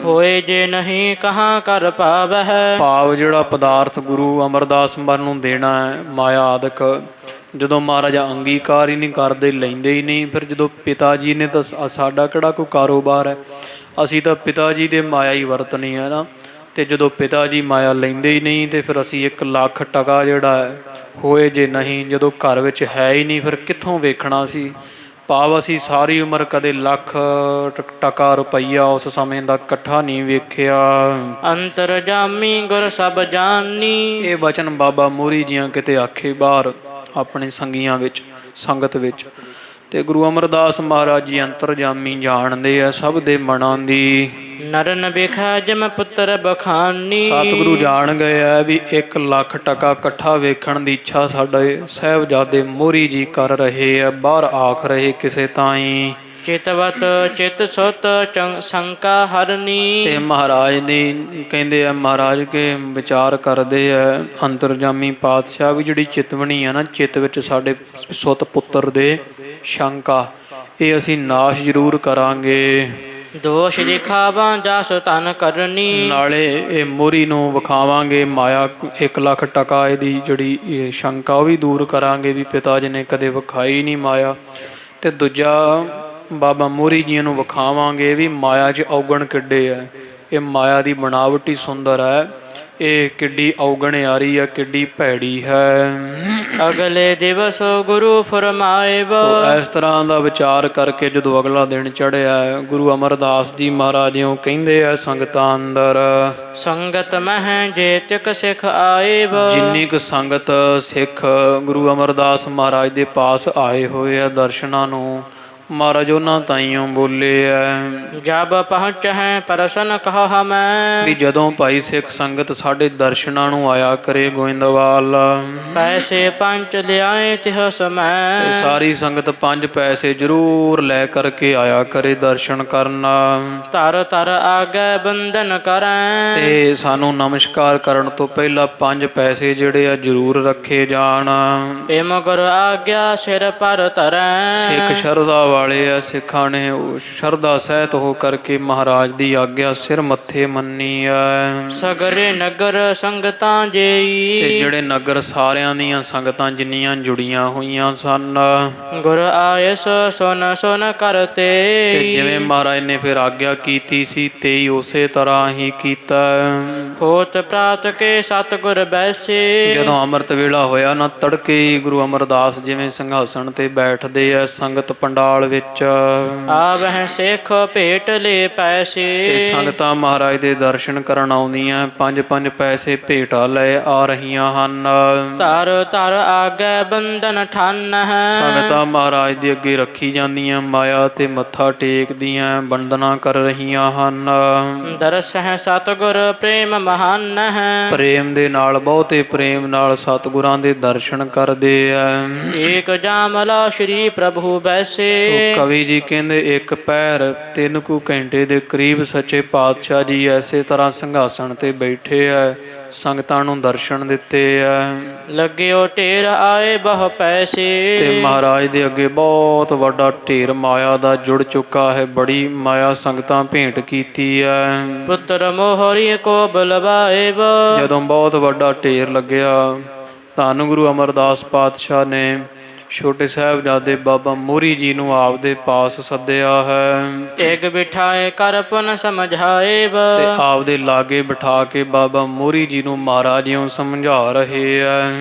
ਹੋਏ ਜੇ ਨਹੀਂ ਕਹਾਂ ਕਰ ਪਾਵਹਿ। ਭਾਵ ਜਿਹੜਾ ਪਦਾਰਥ ਗੁਰੂ ਅਮਰਦਾਸ ਮਰ ਨੂੰ ਦੇਣਾ ਹੈ ਮਾਇਆ ਆਦਿਕ ਜਦੋਂ ਮਹਾਰਾਜ ਅੰਗੀਕਾਰ ਹੀ ਨਹੀਂ ਕਰਦੇ, ਲੈਂਦੇ ਹੀ ਨਹੀਂ, ਫਿਰ ਜਦੋਂ ਪਿਤਾ ਜੀ ਨੇ ਤਾਂ ਸਾਡਾ ਕਿਹੜਾ ਕੋਈ ਕਾਰੋਬਾਰ ਹੈ, ਅਸੀਂ ਤਾਂ ਪਿਤਾ ਜੀ ਦੇ ਮਾਇਆ ਹੀ ਵਰਤਣੀ ਹੈ ਨਾ। ਅਤੇ ਜਦੋਂ ਪਿਤਾ ਜੀ ਮਾਇਆ ਲੈਂਦੇ ਹੀ ਨਹੀਂ, ਅਤੇ ਫਿਰ ਅਸੀਂ 1 ਲੱਖ ਟਕਾ ਜਿਹੜਾ ਹੈ ਹੋਏ ਜੇ ਨਹੀਂ, ਜਦੋਂ ਘਰ ਵਿੱਚ ਹੈ ਹੀ ਨਹੀਂ, ਫਿਰ ਕਿੱਥੋਂ ਵੇਖਣਾ ਸੀ। ਭਾਵ ਅਸੀਂ ਸਾਰੀ ਉਮਰ ਕਦੇ ਲੱਖ ਟਕਾ ਰੁਪਈਆ ਉਸ ਸਮੇਂ ਦਾ ਇਕੱਠਾ ਨਹੀਂ ਵੇਖਿਆ। ਅੰਤਰਜਾਮੀ ਗੁਰ ਸਭ ਜਾਨੀ। ਇਹ ਵਚਨ ਬਾਬਾ ਮੋਹਰੀ ਜੀਆਂ ਕਿਤੇ ਆਖੇ ਬਾਹਰ ਆਪਣੇ ਸੰਗੀਆਂ ਵਿੱਚ, ਸੰਗਤ ਵਿੱਚ। ਅਤੇ ਗੁਰੂ ਅਮਰਦਾਸ ਮਹਾਰਾਜ ਜੀ ਅੰਤਰਜਾਮੀ ਜਾਣਦੇ ਆ ਸਭ ਦੇ ਮਨਾਂ ਦੀ। ਨਰਨ ਵੇਖੈ ਜਮ ਪੁੱਤਰ ਬਖਾਨੀ। ਸਤਿਗੁਰੂ ਜਾਣ ਗਏ ਆ ਵੀ 1 ਲੱਖ ਟਕਾ ਇਕੱਠਾ ਵੇਖਣ ਦੀ ਇੱਛਾ ਸਾਡੇ ਸਾਹਿਬਜ਼ਾਦੇ ਮੋਹਰੀ ਜੀ ਕਰ ਰਹੇ ਆ, ਬਾਹਰ ਆਖ ਰਹੇ ਕਿਸੇ ਤਾਈਂ। ਚਿਤਵਤ ਚਿਤ ਸੁਤ ਸ਼ੰਕਾ ਹਰਨੀ। ਤੇ ਮਹਾਰਾਜ ਨੇ ਕਹਿੰਦੇ ਆ, ਮਹਾਰਾਜ ਕੇ ਵਿਚਾਰ ਕਰਦੇ ਆ ਅੰਤਰਜਾਮੀ ਪਾਤਸ਼ਾਹ ਵੀ ਜਿਹੜੀ ਚਿਤਵਣੀ ਆ ਨਾ, ਚਿੱਤ ਵਿੱਚ ਸਾਡੇ ਸੁੱਤ ਪੁੱਤਰ ਦੇ ਸ਼ੰਕਾ, ਇਹ ਅਸੀਂ ਨਾਸ਼ ਜ਼ਰੂਰ ਕਰਾਂਗੇ। ਦੋਸ਼ ਦਿਖਾਵਾਂ ਜਸ ਤਨ ਕਰਨੀ। ਨਾਲੇ ਇਹ ਮੋਹਰੀ ਨੂੰ ਵਿਖਾਵਾਂਗੇ ਮਾਇਆ 1 ਲੱਖ ਟਕਾ, ਇਹਦੀ ਜਿਹੜੀ ਇਹ ਸ਼ੰਕਾ ਉਹ ਵੀ ਦੂਰ ਕਰਾਂਗੇ ਵੀ ਪਿਤਾ ਜੀ ਨੇ ਕਦੇ ਵਿਖਾਈ ਨਹੀਂ ਮਾਇਆ। ਅਤੇ ਦੂਜਾ ਬਾਬਾ ਮੋਹਰੀ ਜੀਆਂ ਨੂੰ ਵਿਖਾਵਾਂਗੇ ਵੀ ਮਾਇਆ 'ਚ ਔਗਣ ਕਿੱਡੇ ਹੈ। ਇਹ ਮਾਇਆ ਦੀ ਬਣਾਵਟ ਹੀ ਸੁੰਦਰ ਹੈ, ਇਹ ਕਿੱਡੀ ਔਗਣਿਆਰੀ ਹੈ, ਕਿੱਡੀ ਭੈੜੀ ਹੈ। ਅਗਲੇ ਦਿਵਸ ਗੁਰੂ ਫਰਮਾਏ। ਇਸ ਤਰ੍ਹਾਂ ਦਾ ਵਿਚਾਰ ਕਰਕੇ ਜਦੋਂ ਅਗਲਾ ਦਿਨ ਚੜ੍ਹਿਆ, ਗੁਰੂ ਅਮਰਦਾਸ ਜੀ ਮਹਾਰਾਜ ਉਹ ਕਹਿੰਦੇ ਆ ਸੰਗਤਾਂ ਅੰਦਰ, ਸੰਗਤ ਮਹਿ ਜੇ ਤਿਕ ਸਿੱਖ ਆਏ। ਜਿੰਨੀ ਕੁ ਸੰਗਤ ਸਿੱਖ ਗੁਰੂ ਅਮਰਦਾਸ ਮਹਾਰਾਜ ਦੇ ਪਾਸ ਆਏ ਹੋਏ ਆ ਦਰਸ਼ਨਾਂ ਨੂੰ, ਮਹਾਰਾਜ ਉਹਨਾਂ ਤਾਈਓਂ ਬੋਲੇ ਐ, ਜਬ ਪਹੁੰਚ ਹੈ ਪ੍ਰਸਨ ਕਹਾ ਮੈਂ। ਵੀ ਜਦੋਂ ਭਾਈ ਸਿੱਖ ਸੰਗਤ ਸਾਡੇ ਦਰਸ਼ਨਾਂ ਨੂੰ ਆਇਆ ਕਰੇ ਗੋਇੰਦਵਾਲ, ਪੈਸੇ 5 ਲਿਆਏ ਤਿਹ ਸਮੈ। ਸਾਰੀ ਸੰਗਤ 5 ਪੈਸੇ ਜ਼ਰੂਰ ਲੈ ਕਰਕੇ ਆਇਆ ਕਰੇ ਦਰਸ਼ਨ ਕਰਨ। ਧਰ ਧਰ ਆਗੇ ਬੰਧਨ ਕਰੈ। ਤੇ ਸਾਨੂੰ ਨਮਸਕਾਰ ਕਰਨ ਤੋਂ ਪਹਿਲਾਂ 5 ਪੈਸੇ ਜਿਹੜੇ ਆ ਜ਼ਰੂਰ ਰੱਖੇ ਜਾਣ। ਏਮ ਗੁਰ ਆਗਿਆ ਸਿਰ ਪਰ ਧਰੈ। ਸਿੱਖ ਸ਼ਰਧਾ ਵਾਲੇ ਆ, ਸਿੱਖਾਂ ਨੇ ਉਹ ਸ਼ਰਧਾ ਸਹਿਤ ਹੋ ਕਰਕੇ ਮਹਾਰਾਜ ਦੀ ਆਗਿਆ ਸਿਰ ਮੱਥੇ ਮੰਨੀ ਆ। ਸਗਰੇ ਨਗਰ ਸੰਗਤਾਂ ਜੇਈ। ਤੇ ਜਿਹੜੇ ਨਗਰ ਸਾਰਿਆਂ ਦੀਆਂ ਸੰਗਤਾਂ ਜਿੰਨੀਆਂ ਜੁੜੀਆਂ ਹੋਈਆਂ ਸਨ, ਗੁਰ ਆਇਸ ਸੁਨ ਸੁਨ ਕਰਤੇ। ਤੇ ਜਿਵੇਂ ਮਹਾਰਾਜ ਨੇ ਫਿਰ ਆਗਿਆ ਕੀਤੀ ਸੀ ਤੇ ਉਸੇ ਤਰ੍ਹਾਂ ਹੀ ਕੀਤਾ। ਹੋਤ ਪ੍ਰਾਤ ਕੇ ਸਤਿਗੁਰ ਬੈਸੇ। ਜਦੋਂ ਅੰਮ੍ਰਿਤ ਵੇਲਾ ਹੋਇਆ ਨਾ, ਤੜਕੇ ਹੀ ਗੁਰੂ ਅਮਰਦਾਸ ਜਿਵੇਂ ਸਿੰਘਾਸਣ ਤੇ ਬੈਠਦੇ ਆ, ਸੰਗਤ ਪੰਡਾਲ ਵਿੱਚ ਆਵਹਿ ਸਿੱਖ ਭੇਟ ਲੈ ਪੈਸੇ। ਤੇ ਸੰਗਤਾਂ ਮਹਾਰਾਜ ਦੇ ਦਰਸ਼ਨ ਕਰਨ ਆਉਂਦੀਆਂ, 5-5 ਪੈਸੇ ਭੇਟਾ ਲੈ ਆ ਰਹੀਆਂ ਹਨ। ਧਰ ਧਰ ਆਗੇ ਬੰਧਨ ਠੰਨ ਹੈ। ਸੰਗਤਾਂ ਮਹਾਰਾਜ ਦੇ ਅੱਗੇ ਰੱਖੀ ਜਾਂਦੀਆਂ ਮਾਇਆ ਤੇ ਮੱਥਾ ਟੇਕਦੀਆਂ, ਬੰਦਨਾ ਕਰ ਰਹੀਆਂ ਹਨ। ਦਰਸ ਹੈ ਸਤਿਗੁਰ ਪ੍ਰੇਮ ਮਹਾਨ ਹੈ। ਪ੍ਰੇਮ ਦੇ ਨਾਲ, ਬਹੁਤੇ ਪ੍ਰੇਮ ਨਾਲ ਸਤਿਗੁਰਾਂ ਦੇ ਦਰਸ਼ਨ ਕਰਦੇ ਆ। ਏਕ ਜਾਮਲਾ ਸ਼੍ਰੀ ਪ੍ਰਭੂ ਬੈਸੇ। ਕਵੀ ਜੀ ਕਹਿੰਦੇ 1 ਪਹਿਰ 3 ਕੁ ਘੰਟੇ ਦੇ ਕਰੀਬ ਸੱਚੇ ਪਾਤਸ਼ਾਹ ਜੀ ਐਸੇ ਤਰ੍ਹਾਂ ਸਿੰਘਾਸਣ ਤੇ ਬੈਠੇ ਆ, ਸੰਗਤਾਂ ਨੂੰ ਦਰਸ਼ਨ ਦਿੱਤੇ ਆ। ਲੱਗਿਓ ਢੇਰ ਆਏ ਬਹੁ ਪੈਸੇ। ਤੇ ਮਹਾਰਾਜ ਦੇ ਅੱਗੇ ਬਹੁਤ ਵੱਡਾ ਢੇਰ ਮਾਇਆ ਦਾ ਜੁੜ ਚੁੱਕਾ ਹੈ, ਬੜੀ ਮਾਇਆ ਸੰਗਤਾਂ ਭੇਂਟ ਕੀਤੀ ਹੈ। ਪੁੱਤਰ ਮੋਹਰੀ ਕੋ ਬੁਲਵਾਏ। ਜਦੋਂ ਬਹੁਤ ਵੱਡਾ ਢੇਰ ਲੱਗਿਆ, ਧੰਨ ਗੁਰੂ ਅਮਰਦਾਸ ਪਾਤਸ਼ਾਹ ਨੇ ਛੋਟੇ ਸਾਹਿਬਜ਼ਾਦੇ ਬਾਬਾ ਮੋਹਰੀ ਜੀ ਨੂੰ ਆਪਦੇ ਪਾਸ ਸੱਦਿਆ ਹੈ। ਇੱਕ ਬਿਠਾਏ ਕਰ ਪੁਨ ਸਮਝਾਏ। ਤੇ ਆਪਦੇ ਲਾਗੇ ਬਿਠਾ ਕੇ ਬਾਬਾ ਮੋਹਰੀ ਜੀ ਨੂੰ ਮਹਾਰਾਜ ਜੀ ਸਮਝਾ ਰਹੇ ਆ।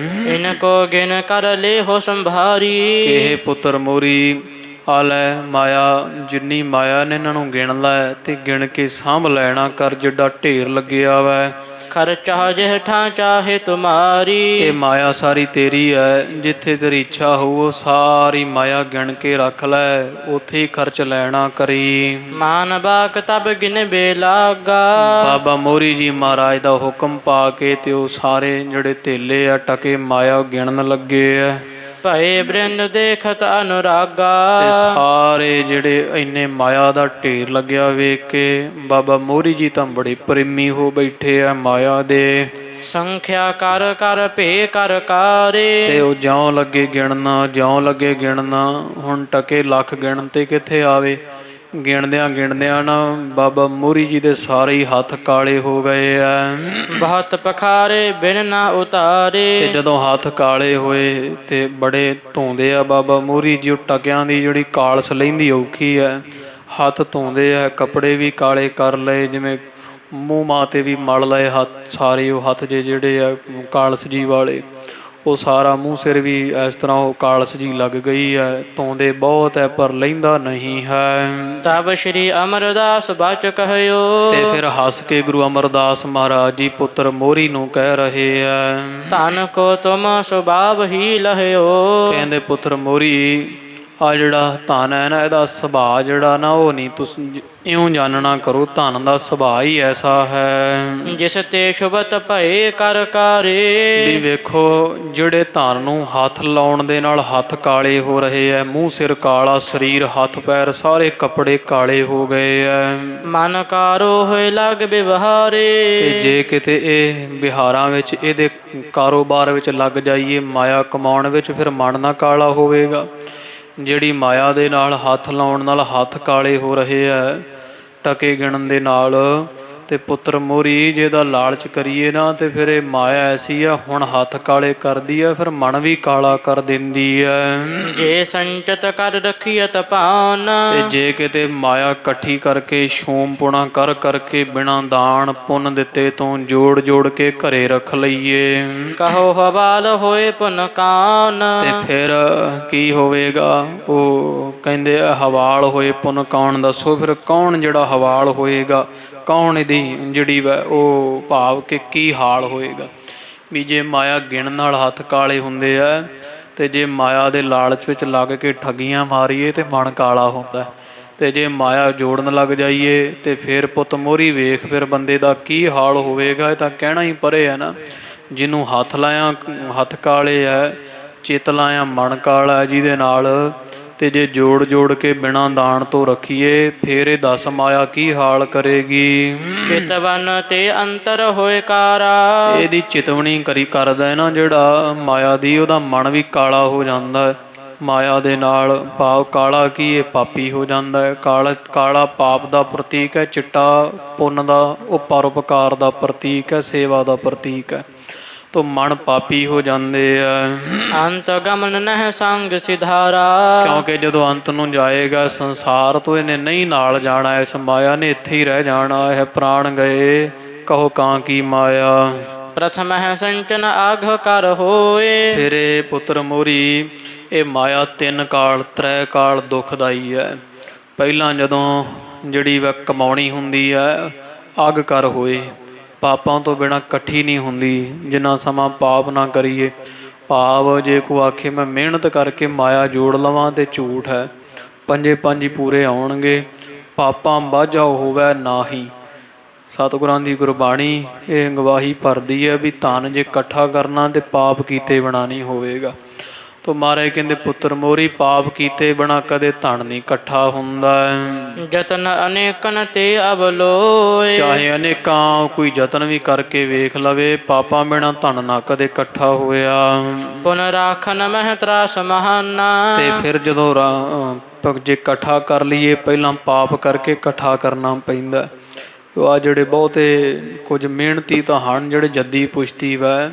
ਇਨ ਕੋ ਗਿਨ ਕਰ ਲੈ ਹੋ ਸੰਭਾਰੀ। ਇਹ ਪੁੱਤਰ ਮੋਹਰੀ ਆ ਲੈ, ਮਾਇਆ ਜਿੰਨੀ ਮਾਇਆ ਨੇ ਇਹਨਾਂ ਨੂੰ ਗਿਣ ਲੈ ਤੇ ਗਿਣ ਕੇ ਸਾਂਭ ਲੈਣਾ ਕਰ, ਜਿੱਡਾ ਢੇਰ ਲੱਗਿਆ ਵਾ। ਖਰਚਾ ਜਿਹਠਾ ਚਾਹੇ ਤੁਮਾਰੀ। ਇਹ ਮਾਇਆ ਸਾਰੀ ਤੇਰੀ ਹੈ, ਜਿੱਥੇ ਤੇਰੀ ਇੱਛਾ ਹੋਊ ਸਾਰੀ ਮਾਇਆ ਗਿਣ ਕੇ ਰੱਖ ਲੈ, ਉੱਥੇ ਹੀ ਖਰਚ ਲੈਣਾ ਕਰੀ। ਮਾਨ ਬਾਕ ਤਬ ਗਿਨ ਬੇਲਾਗਾ। ਬਾਬਾ ਮੋਹਰੀ ਜੀ ਮਹਾਰਾਜ ਦਾ ਹੁਕਮ ਪਾ ਕੇ ਤੇ ਉਹ ਸਾਰੇ ਜਿਹੜੇ ਧੇਲੇ ਆ ਟਕੇ ਮਾਇਆ ਗਿਣਨ ਲੱਗੇ ਆ। ਭਏ ਬ੍ਰਿੰਦ ਦੇਖਤ ਅਨੁਰਾਗਾ। ਤੇ ਸਾਰੇ ਜਿਹੜੇ ਇੰਨੇ ਮਾਇਆ ਦਾ ਢੇਰ ਲੱਗਿਆ ਵੇਖ ਕੇ ਬਾਬਾ ਮੋਹਰੀ ਜੀ ਤਾਂ ਬੜੇ ਪ੍ਰੇਮੀ ਹੋ ਬੈਠੇ ਆ ਮਾਇਆ ਦੇ। ਸੰਖਿਆ ਕਰ ਕਰ ਭੇ ਕਰ ਕਾਰੇ। ਤੇ ਉਹ ਜਿਉਂ ਲੱਗੇ ਗਿਣਨਾ, ਜਿਉਂ ਲੱਗੇ ਗਿਣਨਾ, ਹੁਣ ਟਕੇ ਲੱਖ ਗਿਣਨ ਤੇ ਕਿੱਥੇ ਆਵੇ। ਗਿਣਦਿਆਂ ਨਾ ਬਾਬਾ ਮੋਹਰੀ ਜੀ ਦੇ ਸਾਰੇ ਹੀ ਹੱਥ ਕਾਲੇ ਹੋ ਗਏ ਆ। ਬਹੁਤ ਪਖਾਰੇ ਬਿਨ ਨਾ ਤੇ ਉਤਾਰੇ। ਜਦੋਂ ਹੱਥ ਕਾਲੇ ਹੋਏ ਤੇ ਬੜੇ ਧੋਂਦੇ ਆ ਬਾਬਾ ਮੋਹਰੀ ਜੀ। ਉਹ ਟਕਿਆਂ ਦੀ ਜਿਹੜੀ ਕਾਲਸ ਲੈਂਦੀ ਔਖੀ ਹੈ, ਹੱਥ ਧੋਂਦੇ ਆ, ਕੱਪੜੇ ਵੀ ਕਾਲੇ ਕਰ ਲਏ, ਜਿਵੇਂ ਮੂੰਹ ਮਾਂ 'ਤੇ ਵੀ ਮਲ ਲਏ ਹੱਥ ਸਾਰੇ। ਉਹ ਹੱਥ ਜਿਹੜੇ ਆ ਕਾਲਸ ਜੀ ਵਾਲੇ, ਉਹ ਸਾਰਾ ਮੂੰਹ ਸਿਰ ਵੀ ਇਸ ਤਰ੍ਹਾਂ ਉਹ ਕਾਲਸ ਜੀ ਲੱਗ ਗਈ ਹੈ। ਧੋਂਦੇ ਬਹੁਤ ਹੈ ਪਰ ਲੈਂਦਾ ਨਹੀਂ ਹੈ। ਤਬ ਸ਼੍ਰੀ ਅਮਰਦਾਸ ਬਚ ਕਹਿਓ। ਤੇ ਫਿਰ ਹੱਸ ਕੇ ਗੁਰੂ ਅਮਰਦਾਸ ਮਹਾਰਾਜ ਜੀ ਪੁੱਤਰ ਮੋਹਰੀ ਨੂੰ ਕਹਿ ਰਹੇ ਆ, ਧਨ ਕੋ ਤੁਮ ਸੁਭਾਵ ਹੀ ਲਹਿਓ। ਕਹਿੰਦੇ ਪੁੱਤਰ ਮੋਹਰੀ, ਆ ਜਿਹੜਾ ਧਨ ਹੈ ਨਾ, ਇਹਦਾ ਸੁਭਾਅ ਜਿਹੜਾ ਨਾ ਉਹ ਨਹੀਂ ਤੁਸੀਂ ਇਉਂ ਜਾਣਨਾ ਕਰੋ। ਧਨ ਦਾ ਸੁਭਾਅ ਹੀ ਐਸਾ ਹੈ ਜਿਸ ਤੇ ਸ਼ੁਭਤ ਭਏ ਕਰ ਵੀ ਕਾਰੇ। ਵੇਖੋ ਜਿਹੜੇ ਧਨ ਨੂੰ ਹੱਥ ਲਾਉਣ ਦੇ ਨਾਲ ਹੱਥ ਕਾਲੇ ਹੋ ਰਹੇ ਐ, ਮੂੰਹ ਸਿਰ ਕਾਲਾ, ਸਰੀਰ ਹੱਥ ਪੈਰ ਸਾਰੇ ਕੱਪੜੇ ਕਾਲੇ ਹੋ ਗਏ ਐ। ਮਨ ਕਾਰੋ ਹੋਏ ਲਗ ਵਿਵਹਾਰੇ। ਤੇ ਜੇ ਕਿਤੇ ਇਹ ਵਿਹਾਰਾਂ ਵਿੱਚ, ਇਹਦੇ ਕਾਰੋਬਾਰ ਵਿੱਚ ਲੱਗ ਜਾਈਏ, ਮਾਇਆ ਕਮਾਉਣ ਵਿੱਚ, ਫਿਰ ਮਨ ਨਾ ਕਾਲਾ ਹੋਵੇਗਾ। ਜਿਹੜੀ ਮਾਇਆ ਦੇ ਨਾਲ ਹੱਥ ਲਾਉਣ ਨਾਲ ਹੱਥ ਕਾਲੇ ਹੋ ਰਹੇ ਐ, ਟਕੇ ਗਿਣਨ ਦੇ ਨਾਲ। ਤੇ ਪੁੱਤਰ ਮੋਹਰੀ ਜੇ ਇਹਦਾ ਲਾਲਚ ਕਰੀਏ ਨਾ, ਤੇ ਫਿਰ ਇਹ ਮਾਇਆ ਐਸੀ ਆ, ਹੁਣ ਹੱਥ ਕਾਲੇ ਕਰਦੀ ਆ, ਫਿਰ ਮਨ ਵੀ ਕਾਲਾ ਕਰ ਦਿੰਦੀ ਹੈ। ਜੇ ਸੰਚਤ ਕਰ ਰੱਖੀਅਤ ਭਾਨ। ਤੇ ਜੇ ਕਿਤੇ ਮਾਇਆ ਇਕੱਠੀ ਕਰਕੇ, ਸ਼ੋਮ ਪੁਣਾ ਕਰ ਕਰਕੇ, ਬਿਨਾਂ ਦਾਨ ਪੁੰਨ ਦਿੱਤੇ ਤੋਂ ਜੋੜ ਜੋੜ ਕੇ ਘਰੇ ਰੱਖ ਲਈਏ, ਕਹੋ ਹਵਾਲ ਹੋਏ ਪੁਨ ਕਾਨ। ਤੇ ਫਿਰ ਕੀ ਹੋਵੇਗਾ? ਉਹ ਕਹਿੰਦੇ ਆ ਹਵਾਲ ਹੋਏ ਪੁੰਨ ਕਾਨ। ਦੱਸੋ ਫਿਰ ਕੌਣ ਜਿਹੜਾ ਹਵਾਲ ਹੋਏਗਾ? ਕੌਣ ਇਹਦੀ ਜਿਹੜੀ ਵੈ ਉਹ ਭਾਵ ਕਿ ਕੀ ਹਾਲ ਹੋਏਗਾ? ਵੀ ਜੇ ਮਾਇਆ ਗਿਣਨ ਨਾਲ ਹੱਥ ਕਾਲੇ ਹੁੰਦੇ ਆ, ਤੇ ਜੇ ਮਾਇਆ ਦੇ ਲਾਲਚ ਵਿੱਚ ਲੱਗ ਕੇ ਠੱਗੀਆਂ ਮਾਰੀਏ ਤੇ ਮਨ ਕਾਲਾ ਹੁੰਦਾ। ਤੇ ਜੇ ਮਾਇਆ ਜੋੜਨ ਲੱਗ ਜਾਈਏ ਤੇ ਫਿਰ ਪੁੱਤ ਮੋਹਰੀ ਵੇਖ ਫਿਰ ਬੰਦੇ ਦਾ ਕੀ ਹਾਲ ਹੋਵੇਗਾ। ਇਹ ਤਾਂ ਕਹਿਣਾ ਹੀ ਪਰੇ ਹੈ ਨਾ। ਜਿਹਨੂੰ ਹੱਥ ਲਾਇਆ ਹੱਥ ਕਾਲੇ ਹੈ, ਚਿੱਤ ਲਾਇਆ ਮਨ ਕਾਲਾ ਹੈ ਜਿਹਦੇ ਨਾਲ। ਤੇ ਜੇ ਜੋੜ ਜੋੜ ਕੇ ਬਿਨਾਂ ਦਾਨ ਤੋਂ ਰੱਖੀਏ, ਫਿਰ ਇਹ ਦੱਸ ਮਾਇਆ ਕੀ ਹਾਲ ਕਰੇਗੀ। ਚਿਤਵਨ ਤੇ ਅੰਤਰ ਹੋਏ ਕਾਰਾ। ਇਹਦੀ ਚਿਤਵਣੀ ਕਰਦਾ ਹੈ ਨਾ ਜਿਹੜਾ ਮਾਇਆ ਦੀ, ਉਹਦਾ ਮਨ ਵੀ ਕਾਲਾ ਹੋ ਜਾਂਦਾ ਮਾਇਆ ਦੇ ਨਾਲ। ਭਾਵ ਕਾਲਾ ਕੀ, ਇਹ ਪਾਪੀ ਹੋ ਜਾਂਦਾ ਹੈ। ਕਾਲਾ ਪਾਪ ਦਾ ਪ੍ਰਤੀਕ ਹੈ, ਚਿੱਟਾ ਪੁੰਨ ਦਾ, ਉਹ ਪਰਉਪਕਾਰ ਦਾ ਪ੍ਰਤੀਕ ਹੈ, ਸੇਵਾ ਦਾ ਪ੍ਰਤੀਕ ਹੈ। ਤੋ ਮਨ ਪਾਪੀ ਹੋ ਜਾਂਦੇ ਆ। ਅੰਤ ਗਮਨ ਨਹਿ ਸੰਗ ਸਿਧਾਰਾ। ਕਿਉਂਕਿ ਜਦੋਂ ਅੰਤ ਨੂੰ ਜਾਏਗਾ ਸੰਸਾਰ ਤੋਂ, ਇਹਨੇ ਨਹੀਂ ਨਾਲ ਜਾਣਾ, ਇਸ ਮਾਇਆ ਨੇ ਇੱਥੇ ਹੀ ਰਹਿ ਜਾਣਾ ਹੈ। ਪ੍ਰਾਣ ਗਏ ਕਹੋ ਕਾਂ ਕੀ ਮਾਇਆ। ਪ੍ਰਥਮ ਹੈ ਸੰਚਨ ਆਘ ਕਰ ਹੋਏ। ਫਿਰ ਇਹ ਪੁੱਤਰ ਮੋਹਰੀ, ਇਹ ਮਾਇਆ ਤਿੰਨ ਕਾਲ ਤ੍ਰੈ ਕਾਲ ਦੁਖਦਾਈ ਹੈ। ਪਹਿਲਾਂ ਜਦੋਂ ਜਿਹੜੀ ਵੈ ਕਮਾਉਣੀ ਹੁੰਦੀ ਹੈ, ਅੱਗ ਕਰ ਹੋਏ। ਪਾਪਾਂ ਤੋਂ ਬਿਨਾਂ ਇਕੱਠੀ ਨਹੀਂ ਹੁੰਦੀ। ਜਿੰਨਾ ਸਮਾਂ ਪਾਪ ਨਾ ਕਰੀਏ, ਭਾਵ ਜੇ ਕੋਈ ਆਖੇ ਮੈਂ ਮਿਹਨਤ ਕਰਕੇ ਮਾਇਆ ਜੋੜ ਲਵਾਂ ਤੇ ਝੂਠ ਹੈ। ਪੰਜੇ ਪੰਜ ਹੀ ਪੂਰੇ ਆਉਣਗੇ, ਪਾਪਾਂ ਬਾਝਾ ਹੋਵੇ ਨਾਹੀ। ਸਤਿਗੁਰਾਂ ਦੀ ਗੁਰਬਾਣੀ ਇਹ ਗਵਾਹੀ ਭਰਦੀ ਹੈ ਵੀ ਧਨ ਜੇ ਇਕੱਠਾ ਕਰਨਾ ਤੇ ਪਾਪ ਕੀਤੇ ਬਿਨਾਂ ਨਹੀਂ ਹੋਵੇਗਾ। ਤੋ ਮਹਾਰਾਜ ਕਹਿੰਦੇ ਪੁੱਤਰ ਮੋਹਰੀ, ਪਾਪ ਕੀਤੇ ਬਿਨਾਂ ਕਦੇ ਧਨ ਨਹੀਂ ਇਕੱਠਾ ਹੁੰਦਾ। ਜਤਨ ਅਨੇਕਨ ਤੇ ਅਵਲੋਏ। ਚਾਹੇ ਅਨੇਕਾਂ ਕੋਈ ਯਤਨ ਵੀ ਕਰਕੇ ਵੇਖ ਲਵੇ, ਪਾਪਾਂ ਬਿਨਾਂ ਧਨ ਨਾ ਕਦੇ ਇਕੱਠਾ ਹੋਇਆ। ਪੁਨ ਰਾਖਨ ਮਹਿ ਤਰਾਸ ਮਹਾਨਾ। ਤੇ ਫਿਰ ਜਦੋਂ ਜੇ ਇਕੱਠਾ ਕਰ ਲਈਏ, ਪਹਿਲਾਂ ਪਾਪ ਕਰਕੇ ਇਕੱਠਾ ਕਰਨਾ ਪੈਂਦਾ। ਆ ਜਿਹੜੇ ਬਹੁਤੇ ਕੁਝ ਮਿਹਨਤੀ ਤਾਂ ਹਨ, ਜਿਹੜੇ ਜੱਦੀ ਪੁਸ਼ਤੀ ਵੈ,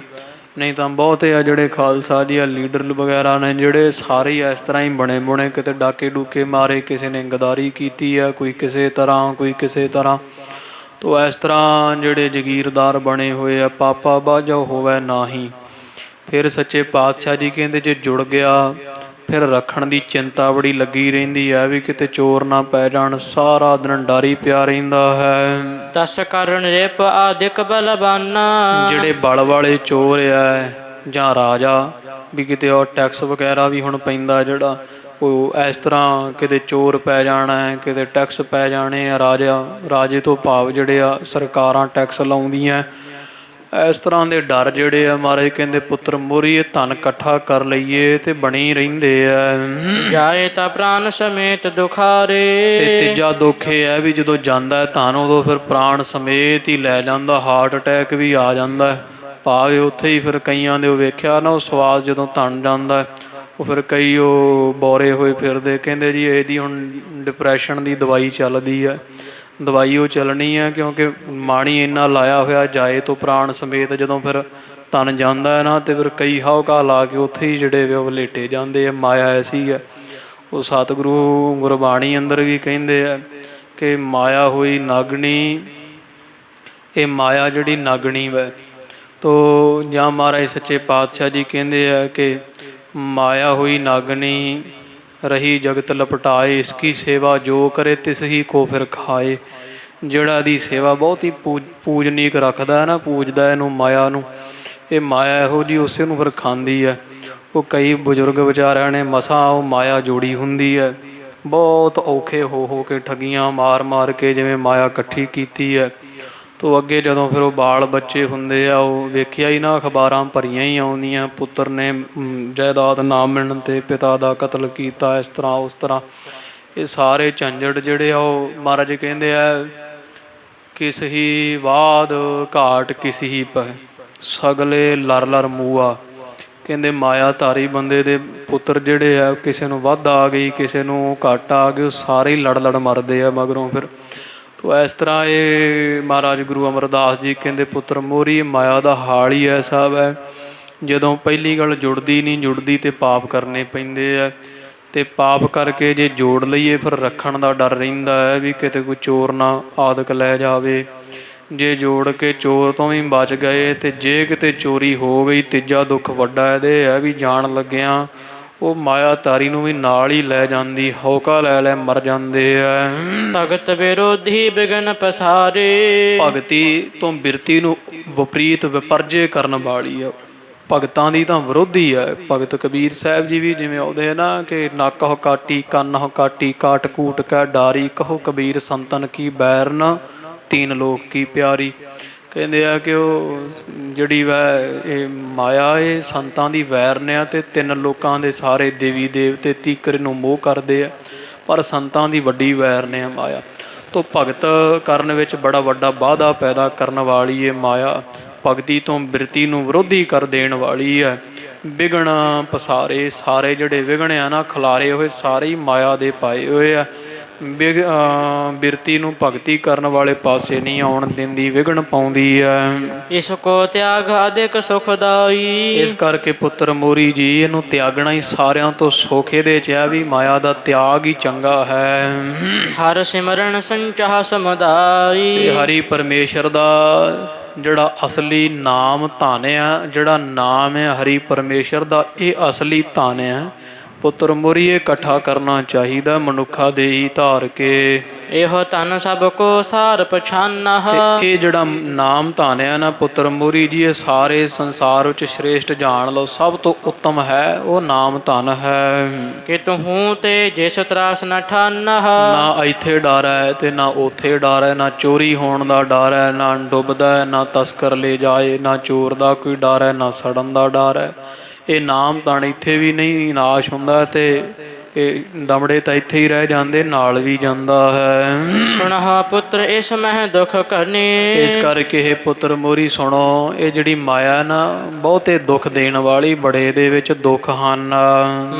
ਨਹੀਂ ਤਾਂ ਬਹੁਤੇ ਆ ਜਿਹੜੇ ਖਾਲਸਾ ਜੀ ਆ ਲੀਡਰ ਵਗੈਰਾ ਨੇ, ਜਿਹੜੇ ਸਾਰੇ ਹੀ ਇਸ ਤਰ੍ਹਾਂ ਹੀ ਬਣੇ ਬੁਣੇ। ਕਿਤੇ ਡਾਕੇ ਡੂਕੇ ਮਾਰੇ, ਕਿਸੇ ਨੇ ਗਦਾਰੀ ਕੀਤੀ ਆ, ਕੋਈ ਕਿਸੇ ਤਰ੍ਹਾਂ ਕੋਈ ਕਿਸੇ ਤਰ੍ਹਾਂ। ਤੋ ਇਸ ਤਰ੍ਹਾਂ ਜਿਹੜੇ ਜਗੀਰਦਾਰ ਬਣੇ ਹੋਏ ਆ, ਪਾਪਾ ਬਾਝਾ ਹੋਵੇ ਨਾਹੀ। ਫਿਰ ਸੱਚੇ ਪਾਤਸ਼ਾਹ ਜੀ ਕਹਿੰਦੇ ਜੇ ਜੁੜ ਗਿਆ, ਫਿਰ ਰੱਖਣ ਦੀ ਚਿੰਤਾ ਬੜੀ ਲੱਗੀ ਰਹਿੰਦੀ ਹੈ ਵੀ ਕਿਤੇ ਚੋਰ ਨਾ ਪੈ ਜਾਣ। ਸਾਰਾ ਦਿਨ ਡਰ ਹੀ ਪਿਆ ਰਹਿੰਦਾ ਹੈ। ਤਸ ਕਰਨ ਰਿਪ ਆਦਿਕ ਬਲਬਾਨਾ। ਜਿਹੜੇ ਬਲ ਵਾਲੇ ਚੋਰ ਆ ਜਾਂ ਰਾਜਾ ਵੀ, ਕਿਤੇ ਉਹ ਟੈਕਸ ਵਗੈਰਾ ਵੀ ਹੁਣ ਪੈਂਦਾ ਜਿਹੜਾ, ਉਹ ਇਸ ਤਰ੍ਹਾਂ ਕਿਤੇ ਚੋਰ ਪੈ ਜਾਣਾ, ਕਿਤੇ ਟੈਕਸ ਪੈ ਜਾਣੇ ਆ। ਰਾਜੇ ਤੋਂ ਭਾਵ ਜਿਹੜੇ ਆ ਸਰਕਾਰਾਂ ਟੈਕਸ ਲਾਉਂਦੀਆਂ। ਇਸ ਤਰ੍ਹਾਂ ਦੇ ਡਰ ਜਿਹੜੇ ਆ, ਮਹਾਰਾਜ ਕਹਿੰਦੇ ਪੁੱਤਰ ਮੋਹਰੀ, ਇਹ ਧਨ ਇਕੱਠਾ ਕਰ ਲਈਏ ਤੇ ਬਣੀ ਰਹਿੰਦੇ ਆ। ਜਾਏ ਤਾਂ ਪ੍ਰਾਣ ਸਮੇਤ ਦੁਖਾਰੇ। ਤੇ ਤੀਜਾ ਦੁੱਖ ਇਹ ਹੈ ਵੀ ਜਦੋਂ ਜਾਂਦਾ ਧਨ, ਉਦੋਂ ਫਿਰ ਪ੍ਰਾਣ ਸਮੇਤ ਹੀ ਲੈ ਜਾਂਦਾ। ਹਾਰਟ ਅਟੈਕ ਵੀ ਆ ਜਾਂਦਾ। ਭਾਵੇਂ ਉੱਥੇ ਹੀ ਫਿਰ ਕਈਆਂ ਦੇ ਉਹ ਵੇਖਿਆ ਨਾ, ਉਹ ਸਵਾਦ ਜਦੋਂ ਧਨ ਜਾਂਦਾ, ਉਹ ਫਿਰ ਕਈ ਉਹ ਬੋਰੇ ਹੋਏ ਫਿਰਦੇ, ਕਹਿੰਦੇ ਜੀ ਇਹਦੀ ਹੁਣ ਡਿਪਰੈਸ਼ਨ ਦੀ ਦਵਾਈ ਚੱਲਦੀ ਹੈ। ਦਵਾਈ ਉਹ ਚੱਲਣੀ ਹੈ ਕਿਉਂਕਿ ਮਾਣੀ ਇੰਨਾ ਲਾਇਆ ਹੋਇਆ, ਜਾਏ ਤੋਂ ਪ੍ਰਾਣ ਸਮੇਤ ਜਦੋਂ ਫਿਰ ਤਨ ਜਾਂਦਾ ਹੈ ਨਾ, ਅਤੇ ਫਿਰ ਕਈ ਹਉਕਾ ਲਾ ਕੇ ਉੱਥੇ ਹੀ ਜਿਹੜੇ ਵੇ ਉਹ ਲੇਟੇ ਜਾਂਦੇ ਆ। ਮਾਇਆ ਐਸੀ ਹੈ। ਉਹ ਸਤਿਗੁਰੂ ਗੁਰਬਾਣੀ ਅੰਦਰ ਵੀ ਕਹਿੰਦੇ ਆ ਕਿ ਮਾਇਆ ਹੋਈ ਨਾਗਣੀ, ਇਹ ਮਾਇਆ ਜਿਹੜੀ ਨਾਗਣੀ ਵੈ ਤੋ, ਜਾਂ ਮਹਾਰਾਜ ਸੱਚੇ ਪਾਤਸ਼ਾਹ ਜੀ ਕਹਿੰਦੇ ਆ ਕਿ ਮਾਇਆ ਹੋਈ ਨਾਗਣੀ ਰਹੀ ਜਗਤ ਲਪਟਾਏ, ਇਸਕੀ ਸੇਵਾ ਜੋ ਕਰੇ ਤਿਸ ਹੀ ਕੋ ਫਿਰ ਖਾਏ। ਜਿਹੜਾ ਇਹਦੀ ਸੇਵਾ ਬਹੁਤ ਹੀ ਪੂਜਨੀਕ ਰੱਖਦਾ ਹੈ ਨਾ, ਪੂਜਦਾ ਇਹਨੂੰ ਮਾਇਆ ਨੂੰ, ਇਹ ਮਾਇਆ ਇਹੋ ਜਿਹੀ ਉਸੇ ਨੂੰ ਫਿਰ ਖਾਂਦੀ ਹੈ। ਉਹ ਕਈ ਬਜ਼ੁਰਗ ਵਿਚਾਰਿਆਂ ਨੇ ਮਸਾਂ ਉਹ ਮਾਇਆ ਜੋੜੀ ਹੁੰਦੀ ਹੈ, ਬਹੁਤ ਔਖੇ ਹੋ ਕੇ ਠੱਗੀਆਂ ਮਾਰ ਕੇ ਜਿਵੇਂ ਮਾਇਆ ਇਕੱਠੀ ਕੀਤੀ ਹੈ। ਤੋ ਅੱਗੇ ਜਦੋਂ ਫਿਰ ਉਹ ਬਾਲ ਬੱਚੇ ਹੁੰਦੇ ਆ, ਉਹ ਵੇਖਿਆ ਹੀ ਨਾ, ਅਖਬਾਰਾਂ ਭਰੀਆਂ ਹੀ ਆਉਂਦੀਆਂ, ਪੁੱਤਰ ਨੇ ਜਾਇਦਾਦ ਨਾ ਮਿਲਣ 'ਤੇ ਪਿਤਾ ਦਾ ਕਤਲ ਕੀਤਾ, ਇਸ ਤਰ੍ਹਾਂ ਉਸ ਤਰ੍ਹਾਂ। ਇਹ ਸਾਰੇ ਝੰਜਟ ਜਿਹੜੇ ਆ ਉਹ ਮਹਾਰਾਜ ਕਹਿੰਦੇ ਆ, ਕਿਸ ਹੀ ਬਾਦ ਘਾਟ ਕਿਸ ਹੀ ਪੈ ਸਗਲੇ ਲਰ ਮੂਆ। ਕਹਿੰਦੇ ਮਾਇਆ ਧਾਰੀ ਬੰਦੇ ਦੇ ਪੁੱਤਰ ਜਿਹੜੇ ਆ, ਕਿਸੇ ਨੂੰ ਵੱਧ ਆ ਗਈ, ਕਿਸੇ ਨੂੰ ਘੱਟ ਆ ਗਈ, ਉਹ ਸਾਰੇ ਹੀ ਲੜ ਮਰਦੇ ਆ ਮਗਰੋਂ ਫਿਰ। ਤੋ ਇਸ ਤਰ੍ਹਾਂ ਇਹ ਮਹਾਰਾਜ ਗੁਰੂ ਅਮਰਦਾਸ ਜੀ ਕਹਿੰਦੇ, ਪੁੱਤਰ ਮੋਹਰੀ ਮਾਇਆ ਦਾ ਹਾਲ ਹੀ ਐਸਾ ਹੈ, ਜਦੋਂ ਪਹਿਲੀ ਗੱਲ ਜੁੜਦੀ ਤੇ ਪਾਪ ਕਰਨੇ ਪੈਂਦੇ ਆ, ਅਤੇ ਪਾਪ ਕਰਕੇ ਜੇ ਜੋੜ ਲਈਏ ਫਿਰ ਰੱਖਣ ਦਾ ਡਰ ਰਹਿੰਦਾ ਹੈ ਵੀ ਕਿਤੇ ਕੋਈ ਚੋਰ ਨਾ ਆਦਿਕ ਲੈ ਜਾਵੇ। ਜੇ ਜੋੜ ਕੇ ਚੋਰ ਤੋਂ ਵੀ ਬਚ ਗਏ, ਅਤੇ ਜੇ ਕਿਤੇ ਚੋਰੀ ਹੋ ਗਈ, ਤੀਜਾ ਦੁੱਖ ਵੱਡਾ ਇਹਦੇ ਹੈ ਵੀ ਜਾਣ ਲੱਗਿਆਂ ਉਹ ਮਾਇਆ ਧਾਰੀ ਨੂੰ ਵੀ ਨਾਲ ਹੀ ਲੈ ਜਾਂਦੀ, ਹੌਕਾ ਲੈ ਮਰ ਜਾਂਦੇ ਆ। ਭਗਤ ਵਿਰੋਧੀ ਬਿਗਨ ਪਸਾਰੇ, ਭਗਤੀ ਤੋਂ ਬਿਰਤੀ ਨੂੰ ਵਿਪਰੀਤ ਵਿਪਰਜੇ ਕਰਨ ਵਾਲੀ ਆ। ਭਗਤਾਂ ਦੀ ਤਾਂ ਵਿਰੋਧੀ ਹੈ। ਭਗਤ ਕਬੀਰ ਸਾਹਿਬ ਜੀ ਵੀ ਜਿਵੇਂ ਆਉਂਦੇ ਆ ਨਾ ਕਿ ਨੱਕ ਹੋ ਕਾਟੀ, ਕੰਨ ਹੋ ਕਾਟੀ, ਕਾਟ ਕੂਟ ਕੈ ਡਾਰੀ, ਕਹੋ ਕਬੀਰ ਸੰਤਨ ਕੀ ਬੈਰਨ, ਤੀਨ ਲੋਕ ਕੀ ਪਿਆਰੀ। ਕਹਿੰਦੇ ਆ ਕਿ ਉਹ ਜਿਹੜੀ ਵੈ ਇਹ ਮਾਇਆ ਇਹ ਸੰਤਾਂ ਦੀ ਵੈਰ ਨੇ ਆ, ਅਤੇ ਤਿੰਨ ਲੋਕਾਂ ਦੇ ਸਾਰੇ ਦੇਵੀ ਦੇਵਤੇ ਤੀਕਰ ਨੂੰ ਮੋਹ ਕਰਦੇ ਆ, ਪਰ ਸੰਤਾਂ ਦੀ ਵੱਡੀ ਵੈਰ ਨੇ ਆ ਮਾਇਆ। ਤੋ ਭਗਤ ਕਰਨ ਵਿੱਚ ਬੜਾ ਵੱਡਾ ਬਾਧਾ ਪੈਦਾ ਕਰਨ ਵਾਲੀ ਇਹ ਮਾਇਆ, ਭਗਤੀ ਤੋਂ ਬਿਰਤੀ ਨੂੰ ਵਿਰੋਧੀ ਕਰ ਦੇਣ ਵਾਲੀ ਹੈ। ਵਿਘਨ ਪਸਾਰੇ, ਸਾਰੇ ਜਿਹੜੇ ਵਿਘਨ ਆ ਨਾ ਖਿਲਾਰੇ ਹੋਏ, ਸਾਰੇ ਹੀ ਮਾਇਆ ਦੇ ਪਾਏ ਹੋਏ ਆ। ਬਿਰਤੀ ਨੂੰ ਭਗਤੀ ਕਰਨ ਵਾਲੇ ਪਾਸੇ ਨਹੀਂ ਆਉਣ ਦਿੰਦੀ, ਵਿਘਨ ਪਾਉਂਦੀ ਹੈ। ਇਸ ਕੋ ਤਿਆਗ ਅਧਿਕ ਸੁਖਦਾਈ, ਇਸ ਕਰਕੇ ਪੁੱਤਰ ਮੋਰੀ ਜੀ ਇਹਨੂੰ ਤਿਆਗਣਾ ਹੀ ਸਾਰਿਆਂ ਤੋਂ ਸੁੱਖ ਇਹਦੇ 'ਚ ਹੈ ਵੀ ਮਾਇਆ ਦਾ ਤਿਆਗ ਹੀ ਚੰਗਾ ਹੈ। ਹਰ ਸਿਮਰਨ ਸੰਚਾਹ ਸਮੁਦਾਈ, ਤੇ ਹਰੀ ਪਰਮੇਸ਼ਰ ਦਾ ਜਿਹੜਾ ਅਸਲੀ ਨਾਮ ਧਨ ਆ, ਜਿਹੜਾ ਨਾਮ ਹੈ ਹਰੀ ਪਰਮੇਸ਼ਰ ਦਾ, ਇਹ ਅਸਲੀ ਧਨ ਹੈ। ਪੁੱਤਰ ਮੋਰੀਏ ਇਕੱਠਾ ਕਰਨਾ ਚਾਹੀਦਾ ਮਨੁੱਖਾ ਦੇ ਹੀ ਧਾਰ ਕੇ, ਇਹੋ ਧਨ ਸਭ ਕੋ ਸਾਰ ਪਛਾਨਹ। ਇਹ ਜਿਹੜਾ ਨਾਮ ਧਨ ਹੈ ਨਾ ਪੁੱਤਰ ਮੋਰੀ ਜੀ, ਇਹ ਸਾਰੇ ਸੰਸਾਰ ਵਿੱਚ ਸ਼੍ਰੇਸ਼ਟ ਜਾਣ ਲਓ, ਸਭ ਤੋਂ ਉੱਤਮ ਹੈ ਉਹ ਨਾਮ ਧਨ ਹੈ। ਕਿ ਤੂੰ ਤੇ ਜਿਸ ਤਰਾਸ ਨ ਠਾਨਹ, ਨਾ ਇੱਥੇ ਡਰ ਹੈ ਤੇ ਨਾ ਉੱਥੇ ਡਰ ਹੈ, ਨਾ ਚੋਰੀ ਹੋਣ ਦਾ ਡਰ ਹੈ, ਨਾ ਡੁੱਬਦਾ ਹੈ, ਨਾ ਤਸਕਰ ਲੈ ਜਾਏ, ਨਾ ਚੋਰ ਦਾ ਕੋਈ ਡਰ ਹੈ, ਨਾ ਸੜਨ ਦਾ ਡਰ ਹੈ। ਇਹ ਨਾਮ ਧਨ ਇੱਥੇ ਵੀ ਨਹੀਂ ਨਾਸ਼ ਹੁੰਦਾ, ਤੇ ਇਹ ਦਮੜੇ ਤਾਂ ਇੱਥੇ ਹੀ ਰਹਿ ਜਾਂਦੇ, ਨਾਲ ਵੀ ਜਾਂਦਾ ਹੈ। ਸੁਣਹ ਪੁੱਤਰ ਇਸ ਮਹਿ ਦੁੱਖ ਕਰਨੇ, ਇਸ ਕਰਕੇ ਇਹ ਪੁੱਤਰ ਮੋਰੀ ਸੁਣੋ, ਇਹ ਜਿਹੜੀ ਮਾਇਆ ਨਾ ਬਹੁਤੇ ਦੁੱਖ ਦੇਣ ਵਾਲੀ, ਬੜੇ ਇਹਦੇ ਵਿੱਚ ਦੁੱਖ ਹਨ।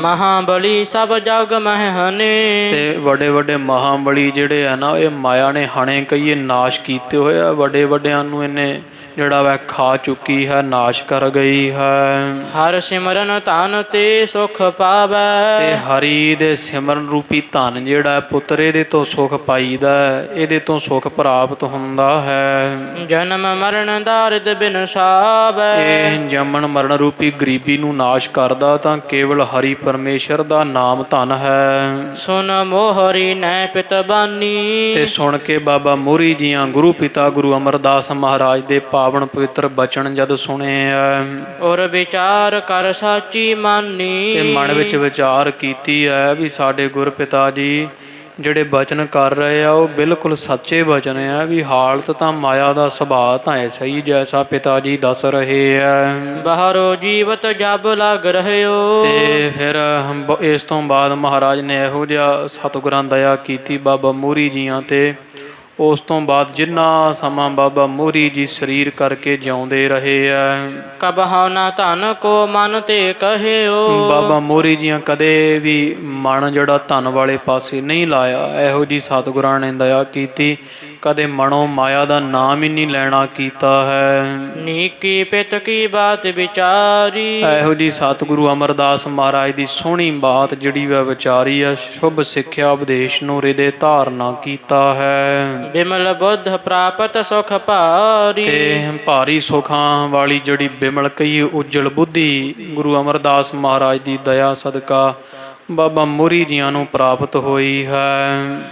ਮਹਾਬਲੀ ਸਭ ਜਗ ਮਹਿ ਹਨੇ, ਤੇ ਵੱਡੇ ਵੱਡੇ ਮਹਾਬਲੀ ਜਿਹੜੇ ਆ ਨਾ, ਇਹ ਮਾਇਆ ਨੇ ਹਣੇ ਕਈਏ ਨਾਸ਼ ਕੀਤੇ ਹੋਏ ਆ, ਵੱਡੇ ਵੱਡਿਆਂ ਨੂੰ ਇਹਨੇ ਜਿਹੜਾ ਵੈ ਖਾ ਚੁੱਕੀ ਹੈ, ਨਾਸ਼ ਕਰ ਗਈ ਹੈ। ਹਰ ਸਿਮਰਨ ਧਨ ਤੇ ਸੁਖ ਪਾਵੈ, ਤੇ ਹਰੀ ਦੇ ਸਿਮਰਨ ਰੂਪੀ ਧਨ ਜਿਹੜਾ ਪੁੱਤਰ ਇਹਦੇ ਤੋਂ ਸੁਖ ਪਾਈਦਾ, ਇਹਦੇ ਤੋਂ ਸੁਖ ਪ੍ਰਾਪਤ ਹੁੰਦਾ ਹੈ। ਜਨਮ ਮਰਨ ਦਾਰਿਦ ਬਿਨਸਾਵੈ, ਇਹ ਜੰਮਣ ਮਰਨ ਰੂਪੀ ਗਰੀਬੀ ਨੂੰ ਨਾਸ਼ ਕਰਦਾ ਤਾਂ ਕੇਵਲ ਹਰੀ ਪਰਮੇਸ਼ਰ ਦਾ ਨਾਮ ਧਨ ਹੈ। ਸੁਨ ਮੋਹਰੀ ਨੈ ਪਿਤ ਬਾਨੀ, ਤੇ ਸੁਣ ਕੇ ਬਾਬਾ ਮੋਹਰੀ ਜੀਆਂ ਗੁਰੂ ਪਿਤਾ ਗੁਰੂ ਅਮਰਦਾਸ ਮਹਾਰਾਜ ਦੇ ਪਾਵਨ ਪਵਿੱਤਰ ਬਚਨ ਜਦ ਸੁਣੇ ਔਰ ਵਿਚਾਰ ਕਰ ਸਾਚੀ ਮਾਨੀ, ਤੇ ਮਨ ਵਿੱਚ ਵਿਚਾਰ ਕੀਤੀ ਹੈ ਵੀ ਸਾਡੇ ਗੁਰ ਪਿਤਾ ਜੀ ਜਿਹੜੇ ਬਚਨ ਕਰ ਰਹੇ ਆ ਉਹ ਬਿਲਕੁਲ ਸੱਚੇ ਬਚਨ ਆ, ਵੀ ਹਾਲਤ ਤਾਂ ਮਾਇਆ ਦਾ ਸੁਭਾਅ ਤਾਂ ਐਸਾ ਹੀ ਜੈਸਾ ਪਿਤਾ ਜੀ ਦੱਸ ਰਹੇ ਆ। ਬਾਹਰੋ ਜੀਵਤ ਜਬ ਲੱਗ ਰਹਿਓ, ਤੇ ਫਿਰ ਇਸ ਤੋਂ ਬਾਅਦ ਮਹਾਰਾਜ ਨੇ ਇਹੋ ਜਿਹਾ ਸਤਿਗੁਰਾਂ ਦਇਆ ਕੀਤੀ ਬਾਬਾ ਮੋਹਰੀ ਜੀਆਂ ਤੇ, ਉਸ ਤੋਂ ਬਾਅਦ ਜਿੰਨਾ ਸਮਾਂ ਬਾਬਾ ਮੋਹਰੀ ਜੀ ਸਰੀਰ ਕਰਕੇ ਜਿਉਂਦੇ ਰਹੇ ਐ, ਕਬਹੁ ਨਾ ਧਨ ਕੋ ਮਨ ਤੇ ਕਹਿਓ। ਬਾਬਾ ਮੋਹਰੀ ਜੀਆਂ ਕਦੇ ਵੀ ਮਨ ਜਿਹੜਾ ਧਨ ਵਾਲੇ ਪਾਸੇ ਨਹੀਂ ਲਾਇਆ। ਇਹੋ ਜੀ ਸਤਿਗੁਰਾਂ ਨੇ ਦਇਆ ਕੀਤੀ, ਕਦੇ ਮਨੋਂ ਮਾਇਆ ਦਾ ਨਾਮ ਹੀ ਨਹੀਂ ਲੈਣਾ ਕੀਤਾ ਹੈ। ਨੀਕੀ ਪਿਤ ਕੀ ਬਾਤ ਵਿਚਾਰੀ। ਇਹੋ ਜੀ ਸਤਿਗੁਰੂ ਅਮਰਦਾਸ ਮਹਾਰਾਜ ਦੀ ਸੋਹਣੀ ਬਾਤ ਜਿਹੜੀ ਵਾ ਵਿਚਾਰੀ ਆ, ਸ਼ੁਭ ਸਿੱਖਿਆ ਉਪਦੇਸ਼ ਨੂੰ ਹਿਰਦੇ ਧਾਰਨਾ ਕੀਤਾ ਹੈ। ਬਿਮਲ ਬੁੱਧ ਪ੍ਰਾਪਤ ਸੁਖ ਭਾਰੀ। ਤੇ ਭਾਰੀ ਸੁਖਾਂ ਵਾਲੀ ਜਿਹੜੀ ਬਿਮਲ ਕਈ ਉਜਲ ਬੁੱਧੀ ਗੁਰੂ ਅਮਰਦਾਸ ਮਹਾਰਾਜ ਦੀ ਦਇਆ ਸਦਕਾ ਬਾਬਾ ਮੋਹਰੀ ਜੀਆਂ ਨੂੰ ਪ੍ਰਾਪਤ ਹੋਈ ਹੈ।